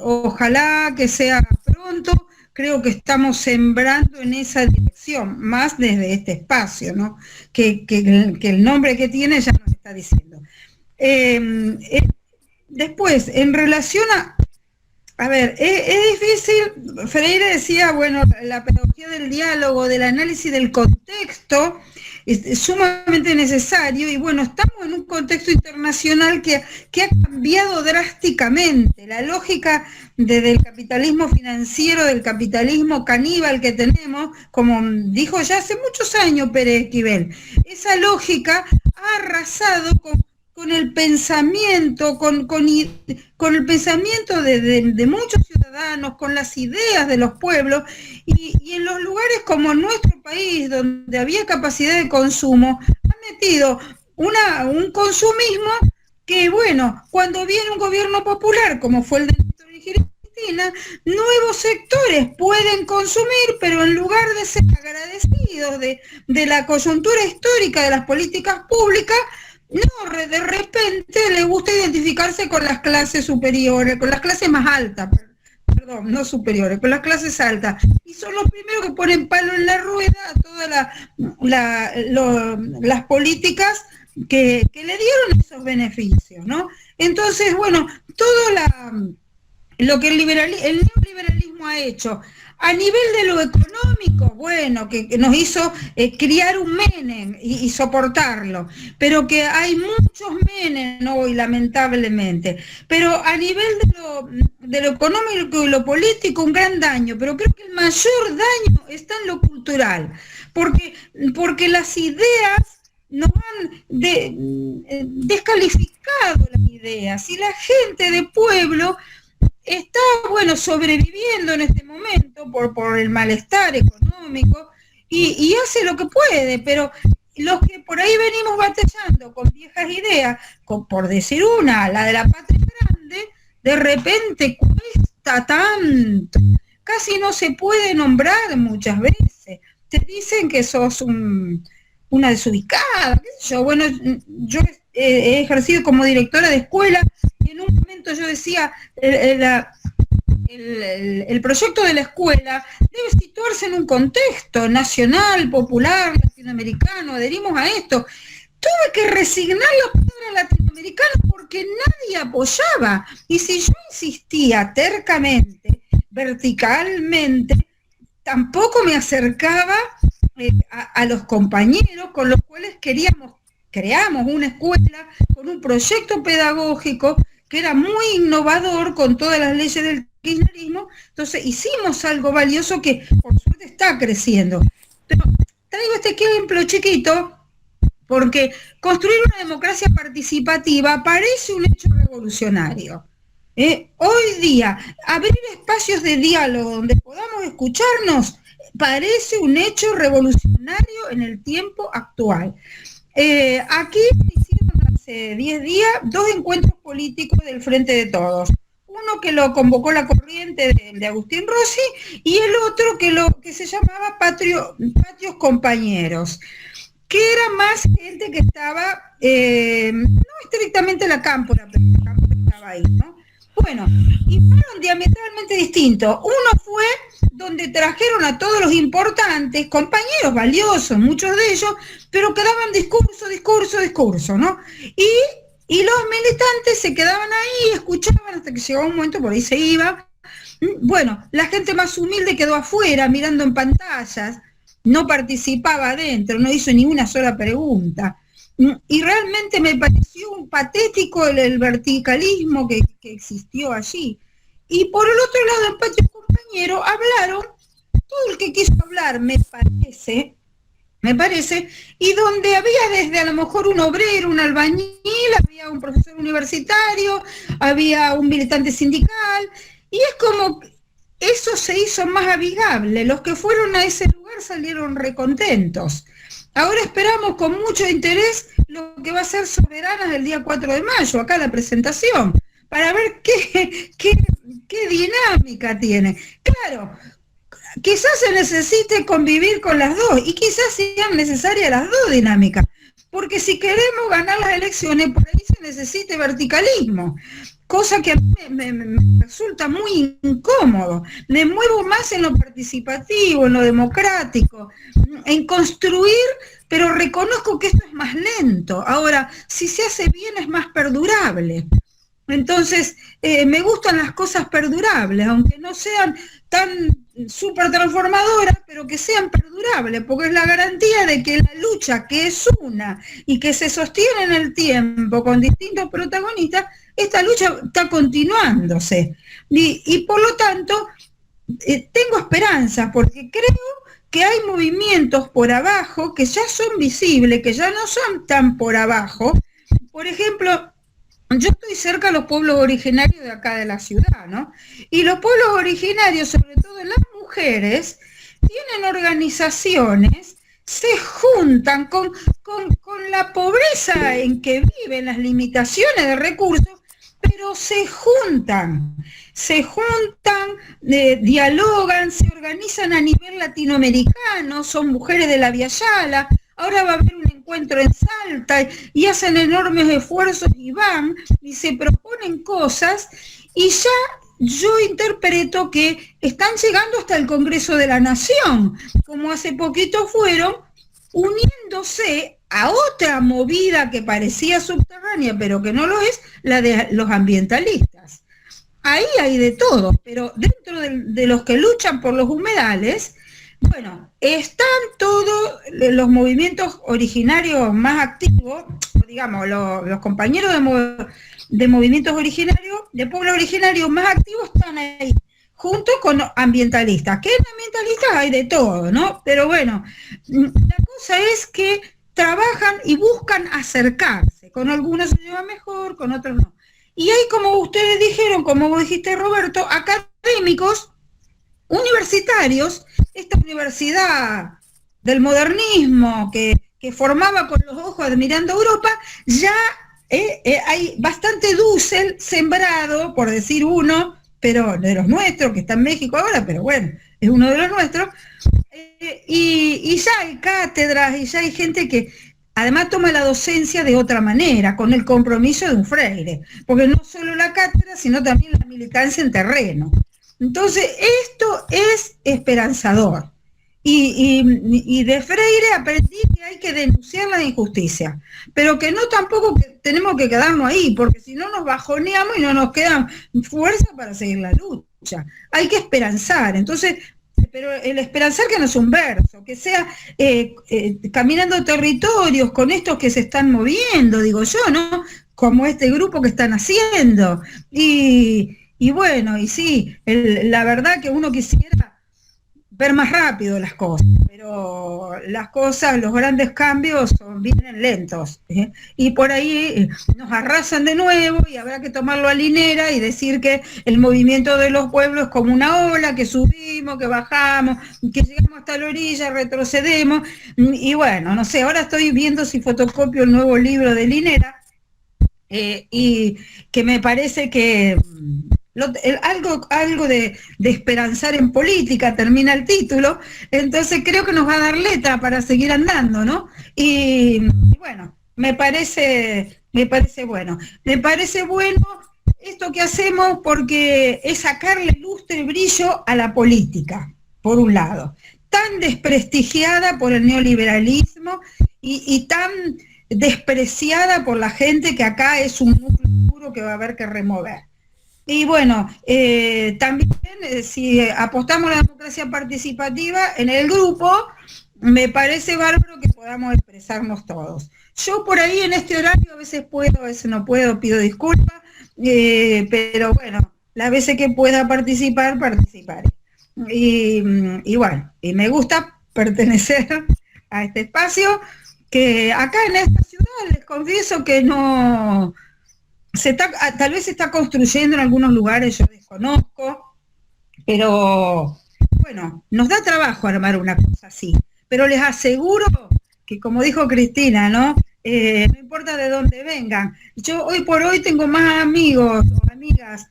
Ojalá que sea pronto. Creo que estamos sembrando en esa dirección, más desde este espacio, ¿no? Que el nombre que tiene ya nos está diciendo. Después, en relación a ver, es difícil, Freire decía, bueno, la pedagogía del diálogo, del análisis del contexto, es sumamente necesario, y bueno, estamos en un contexto internacional que ha cambiado drásticamente. La lógica del capitalismo financiero, del capitalismo caníbal que tenemos, como dijo ya hace muchos años Pérez Esquivel, esa lógica ha arrasado con el pensamiento, con el pensamiento de muchos ciudadanos, con las ideas de los pueblos, y en los lugares como nuestro país, donde había capacidad de consumo, ha metido un consumismo que, bueno, cuando viene un gobierno popular, como fue el de Néstor y Cristina, nuevos sectores pueden consumir, pero en lugar de ser agradecidos de la coyuntura histórica de las políticas públicas, no, de repente le gusta identificarse con las clases superiores, con las clases más altas, perdón, no superiores, con las clases altas. Y son los primeros que ponen palo en la rueda a todas las políticas que le dieron esos beneficios, ¿no? Entonces, bueno, todo lo que el neoliberalismo ha hecho a nivel de lo económico, bueno, que nos hizo criar un Menem y soportarlo, pero que hay muchos Menem hoy, lamentablemente, pero a nivel de lo económico y lo político, un gran daño, pero creo que el mayor daño está en lo cultural, porque las ideas nos han descalificado mercado las ideas, y la gente de pueblo está, bueno, sobreviviendo en este momento por el malestar económico, y hace lo que puede, pero los que por ahí venimos batallando con viejas ideas, por decir una, la de la patria grande, de repente cuesta tanto, casi no se puede nombrar muchas veces, te dicen que sos una desubicada, qué sé yo. Bueno, yo he ejercido como directora de escuela, y en un momento yo decía, el proyecto de la escuela debe situarse en un contexto nacional, popular, latinoamericano, adherimos a esto. Tuve que resignar la palabra latinoamericana porque nadie apoyaba, y si yo insistía tercamente, verticalmente, tampoco me acercaba a los compañeros con los cuales creamos una escuela con un proyecto pedagógico que era muy innovador con todas las leyes del kirchnerismo. Entonces hicimos algo valioso que por suerte está creciendo. Pero traigo este ejemplo chiquito porque construir una democracia participativa parece un hecho revolucionario. Hoy día, abrir espacios de diálogo donde podamos escucharnos parece un hecho revolucionario en el tiempo actual. Aquí se hicieron hace 10 días 2 encuentros políticos del Frente de Todos. Uno que lo convocó la corriente de Agustín Rossi, y el otro que se llamaba Patrios Compañeros, que era más gente que estaba, no estrictamente la cámpora, pero la cámpora estaba ahí, ¿no? Bueno, y fueron diametralmente distintos. Uno fue donde trajeron a todos los importantes, compañeros valiosos, muchos de ellos, pero que daban discurso, ¿no? Y los militantes se quedaban ahí, escuchaban hasta que llegaba un momento, por ahí se iba. Bueno, la gente más humilde quedó afuera, mirando en pantallas, no participaba adentro, no hizo ni una sola pregunta. Y realmente me pareció un patético el verticalismo que existió allí. Y por el otro lado, en Patrios Compañeros, hablaron todo el que quiso hablar, me parece, y donde había desde a lo mejor un obrero, un albañil, había un profesor universitario, había un militante sindical, y es como eso se hizo más amigable. Los que fueron a ese lugar salieron recontentos. Ahora esperamos con mucho interés lo que va a ser Soberanas el día 4 de mayo, acá la presentación, para ver qué dinámica tiene. Claro, quizás se necesite convivir con las dos, y quizás sean necesarias las dos dinámicas, porque si queremos ganar las elecciones, por ahí se necesite verticalismo, cosa que a mí me resulta muy incómodo. Me muevo más en lo participativo, en lo democrático, en construir, pero reconozco que esto es más lento. Ahora, si se hace bien es más perdurable. Entonces, me gustan las cosas perdurables, aunque no sean tan súper transformadoras, pero que sean perdurables, porque es la garantía de que la lucha, que es una y que se sostiene en el tiempo con distintos protagonistas, esta lucha está continuándose. Y por lo tanto, tengo esperanzas, porque creo que hay movimientos por abajo que ya son visibles, que ya no son tan por abajo. Por ejemplo, yo estoy cerca de los pueblos originarios de acá de la ciudad, ¿no? Y los pueblos originarios, sobre todo las mujeres, tienen organizaciones, se juntan con la pobreza en que viven, las limitaciones de recursos, pero se juntan, dialogan, se organizan a nivel latinoamericano, son mujeres de la Via Yala. Ahora va a haber un encuentro en Salta y hacen enormes esfuerzos y van y se proponen cosas, y ya yo interpreto que están llegando hasta el Congreso de la Nación, como hace poquito fueron, uniéndose a otra movida que parecía subterránea, pero que no lo es, la de los ambientalistas. Ahí hay de todo, pero dentro de los que luchan por los humedales, bueno, están todos los movimientos originarios más activos, digamos, los compañeros de movimientos originarios, de pueblos originarios más activos están ahí, junto con ambientalistas, que en ambientalistas hay de todo, ¿no? Pero bueno, la cosa es que trabajan y buscan acercarse, Con algunos se lleva mejor, con otros no. Y hay, como ustedes dijeron, como vos dijiste, Roberto, académicos universitarios, esta universidad del modernismo que formaba con los ojos admirando Europa, ya hay bastante Dussel sembrado, por decir uno, pero de los nuestros, que está en México ahora, pero bueno, es uno de los nuestros, y ya hay cátedras, y ya hay gente que además toma la docencia de otra manera, con el compromiso de un Freire, porque no solo la cátedra, sino también la militancia en terreno. Entonces, esto es esperanzador. Y de Freire aprendí que hay que denunciar la injusticia, pero que no tampoco que tenemos que quedarnos ahí, porque si no nos bajoneamos y no nos quedan fuerza para seguir la lucha. Hay que esperanzar. Entonces, pero el esperanzar que no es un verso, que sea caminando territorios con estos que se están moviendo, digo yo, ¿no? Como este grupo que están haciendo. Y bueno, y sí, la verdad que uno quisiera ver más rápido las cosas, pero las cosas, los grandes cambios vienen lentos, ¿eh? Y por ahí nos arrasan de nuevo y habrá que tomarlo a linera y decir que el movimiento de los pueblos es como una ola, que subimos, que bajamos, que llegamos hasta la orilla, retrocedemos, y bueno, no sé, ahora estoy viendo si fotocopio el nuevo libro de Linera, y que me parece que algo de esperanzar en política, termina el título, entonces creo que nos va a dar letra para seguir andando, ¿no? Y bueno, me parece bueno. Me parece bueno esto que hacemos porque es sacarle lustre y brillo a la política, por un lado, tan desprestigiada por el neoliberalismo y tan despreciada por la gente que acá es un núcleo duro que va a haber que remover. Y bueno, también si apostamos a la democracia participativa en el grupo, me parece bárbaro que podamos expresarnos todos. Yo por ahí en este horario a veces puedo, a veces no puedo, pido disculpas, pero bueno, las veces que pueda participar, participaré. Y bueno, y me gusta pertenecer a este espacio, que acá en esta ciudad les confieso que no... tal vez se está construyendo en algunos lugares, yo desconozco, pero bueno, nos da trabajo armar una cosa así, pero les aseguro que, como dijo Cristina, ¿no? No importa de dónde vengan, yo hoy por hoy tengo más amigos o amigas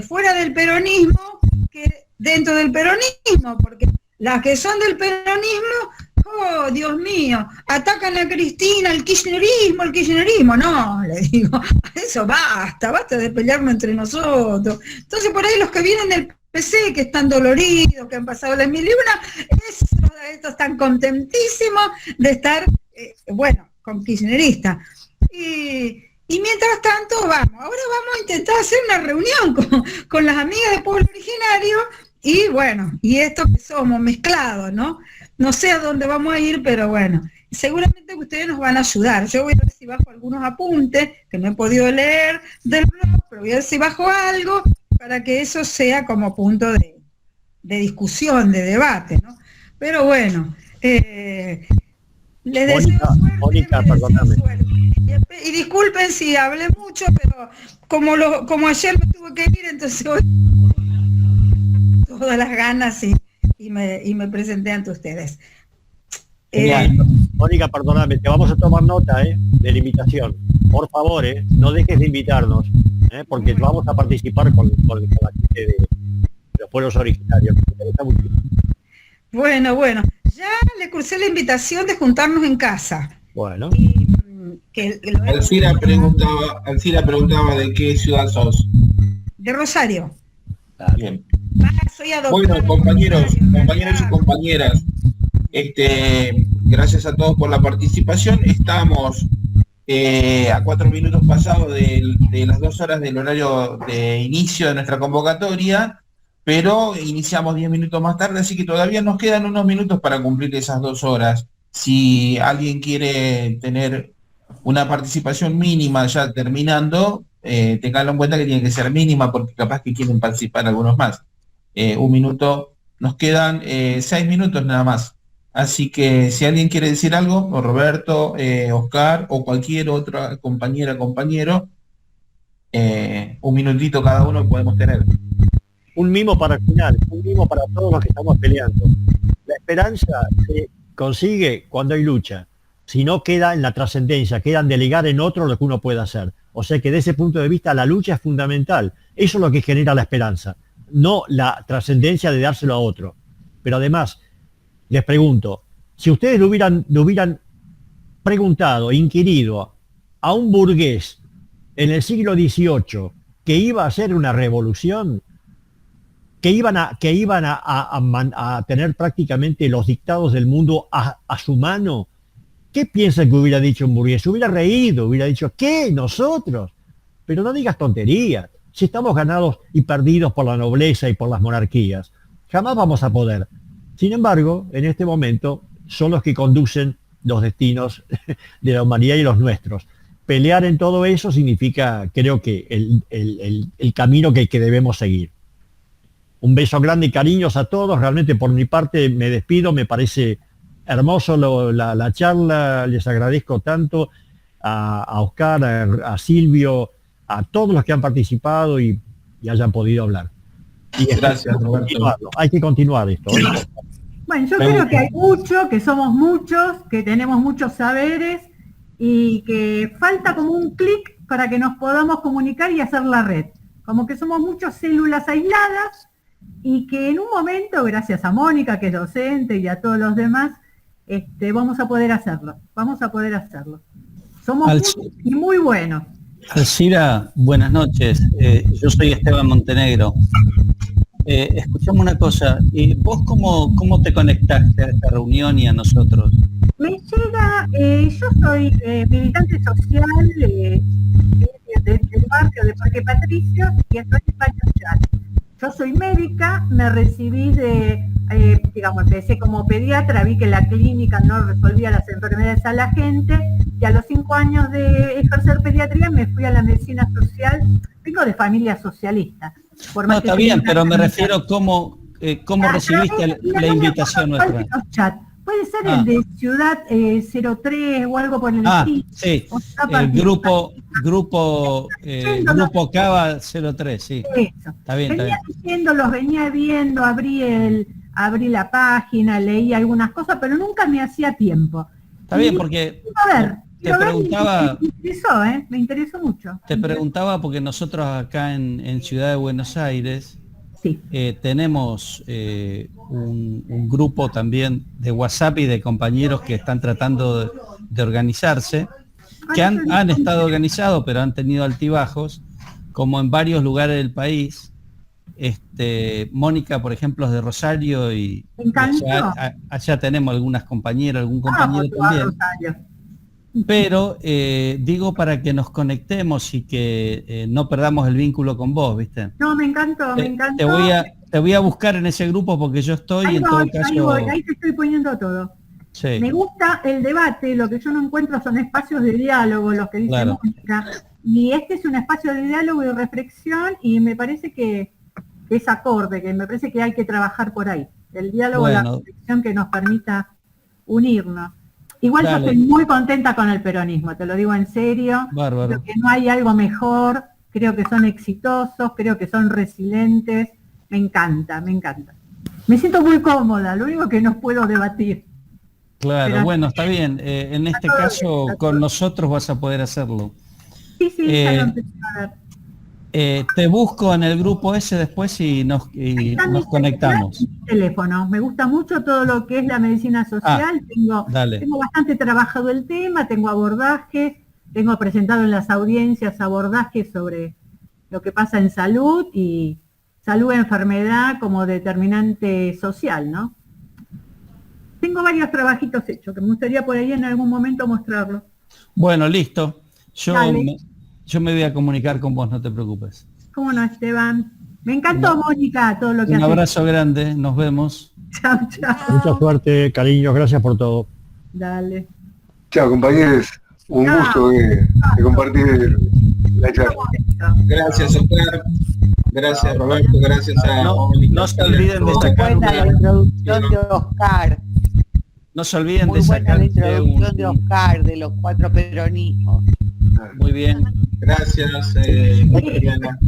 fuera del peronismo que dentro del peronismo, porque las que son del peronismo, oh, Dios mío, atacan a Cristina, el kirchnerismo, no, le digo, eso basta de pelearnos entre nosotros. Entonces por ahí los que vienen del PC, que están doloridos, que han pasado las mil y una, estos están contentísimos de estar, bueno, con kirchnerista. Y mientras tanto, ahora vamos a intentar hacer una reunión con las amigas del pueblo originario, y bueno, y esto que somos mezclados, ¿no? No sé a dónde vamos a ir, pero bueno, seguramente que ustedes nos van a ayudar. Yo voy a ver si bajo algunos apuntes, que no he podido leer del blog, pero voy a ver si bajo algo para que eso sea como punto de discusión, de debate, ¿no? Pero bueno, les deseo Mónica, suerte, perdóname. y disculpen si hablé mucho, pero como ayer me tuve que ir, entonces hoy todas las ganas y me presenté ante ustedes. Mónica, perdóname, te vamos a tomar nota de la invitación. Por favor, no dejes de invitarnos, porque vamos a participar con la gente de los pueblos originarios. Bueno, ya le cursé la invitación de juntarnos en casa. Bueno. Alcira preguntaba de qué ciudad sos. De Rosario. Bien. Soy adoptada. Bueno, compañeros y compañeras, gracias a todos por la participación. Estamos a 4 minutos pasados de las 2 horas del horario de inicio de nuestra convocatoria, pero iniciamos 10 minutos más tarde, así que todavía nos quedan unos minutos para cumplir esas 2 horas. Si alguien quiere tener una participación mínima ya terminando, tenganlo en cuenta que tiene que ser mínima, porque capaz que quieren participar algunos más. Un minuto, nos quedan 6 minutos nada más. Así que si alguien quiere decir algo, o Roberto, Oscar o cualquier otra compañera, compañero, un minutito cada uno podemos tener. Un mimo para el final, un mimo para todos los que estamos peleando. La esperanza se consigue cuando hay lucha. Si no, queda en la trascendencia, queda en delegar en otro lo que uno puede hacer. O sea que desde ese punto de vista la lucha es fundamental. Eso es lo que genera la esperanza, no la trascendencia de dárselo a otro. Pero además, les pregunto, si ustedes le hubieran preguntado, inquirido a un burgués en el siglo XVIII que iba a hacer una revolución, que iban a tener prácticamente los dictados del mundo a su mano, ¿qué piensan que hubiera dicho un burgués? Hubiera reído, hubiera dicho, ¿qué? ¿Nosotros? Pero no digas tonterías. Si estamos ganados y perdidos por la nobleza y por las monarquías, jamás vamos a poder. Sin embargo, en este momento son los que conducen los destinos de la humanidad y los nuestros. Pelear en todo eso significa, creo que, el camino que debemos seguir. Un beso grande y cariños a todos. Realmente por mi parte me despido, me parece hermoso la charla, les agradezco tanto a Oscar, a Silvio, a todos los que han participado y hayan podido hablar. Y gracias, Roberto. Hay que continuar esto. Bueno, yo creo que hay mucho, que somos muchos, que tenemos muchos saberes y que falta como un clic para que nos podamos comunicar y hacer la red. Como que somos muchas células aisladas y que en un momento, gracias a Mónica, que es docente, y a todos los demás, vamos a poder hacerlo. Somos muchos y muy buenos. Alcira, buenas noches. Yo soy Esteban Montenegro. Escuchame una cosa. ¿Vos cómo te conectaste a esta reunión y a nosotros? Me llega, yo soy militante social del barrio de Parque Patricio y estoy en varios chats. Yo soy médica, me recibí empecé como pediatra, vi que la clínica no resolvía las enfermedades a la gente y a los 5 años de ejercer pediatría me fui a la medicina social, vengo de familia socialista. No, está bien, pero me refiero cómo recibiste la invitación nuestra. Puede ser el de Ciudad 03 o algo por el estilo. Sí, el grupo Cava 03, sí. Eso. Está bien, Los venía viendo, abrí la página, leí algunas cosas, pero nunca me hacía tiempo. Está bien, porque te preguntaba... Me interesó mucho. Te preguntaba porque nosotros acá en Ciudad de Buenos Aires sí. Tenemos un grupo también de WhatsApp y de compañeros que están tratando de organizarse, que han estado organizados, pero han tenido altibajos, como en varios lugares del país. Mónica, por ejemplo, es de Rosario y allá tenemos algunas compañeras, algún compañero también. Pero digo para que nos conectemos y que no perdamos el vínculo con vos, ¿viste? No, me encantó. Te voy a buscar en ese grupo porque yo estoy ahí en todo caso. Ahí te estoy poniendo todo. Sí. Me gusta el debate, lo que yo no encuentro son espacios de diálogo, los que dice Mónica. Y este es un espacio de diálogo y reflexión y me parece que es acorde, que me parece que hay que trabajar por ahí. El diálogo, la reflexión que nos permita unirnos. Igual yo estoy muy contenta con el peronismo, te lo digo en serio. Bárbaro. Creo que no hay algo mejor, creo que son exitosos, creo que son resilientes. Me encanta. Me siento muy cómoda, lo único que no puedo debatir. Claro, pero, bueno, está bien. En este caso, con nosotros vas a poder hacerlo. Sí, ya lo empecé a ver. Te busco en el grupo ese después y nos conectamos. Teléfono. Me gusta mucho todo lo que es la medicina social. Tengo bastante trabajado el tema, tengo abordajes, tengo presentado en las audiencias abordajes sobre lo que pasa en salud y salud e enfermedad como determinante social, ¿no? Tengo varios trabajitos hechos que me gustaría por ahí en algún momento mostrarlos. Bueno, listo. Yo me voy a comunicar con vos, no te preocupes. ¿Cómo no, Esteban? Me encantó, Mónica, todo lo que haces. Un abrazo grande, nos vemos. Chao. Mucha suerte, cariños, gracias por todo. Dale. Chao, compañeros. Un gusto de compartir la charla. Gracias, Oscar. Gracias, Roberto. Gracias a Mónica. No se olviden de sacar la introducción de Oscar. No se olviden Muy de buena la sacarse introducción de Oscar, de los 4 peronismos. Muy bien. Gracias, Mariana.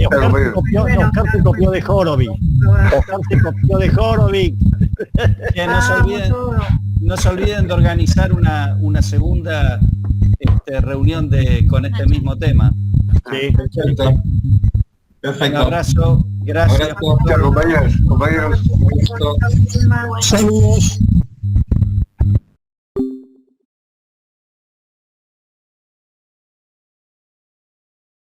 Oscar se copió de Horowitz. Oscar se copió de Horowitz. Que no se olviden de organizar una segunda reunión con este mismo tema. Sí, Perfecto. Un abrazo, gracias. Chao, compañeros. Saludos.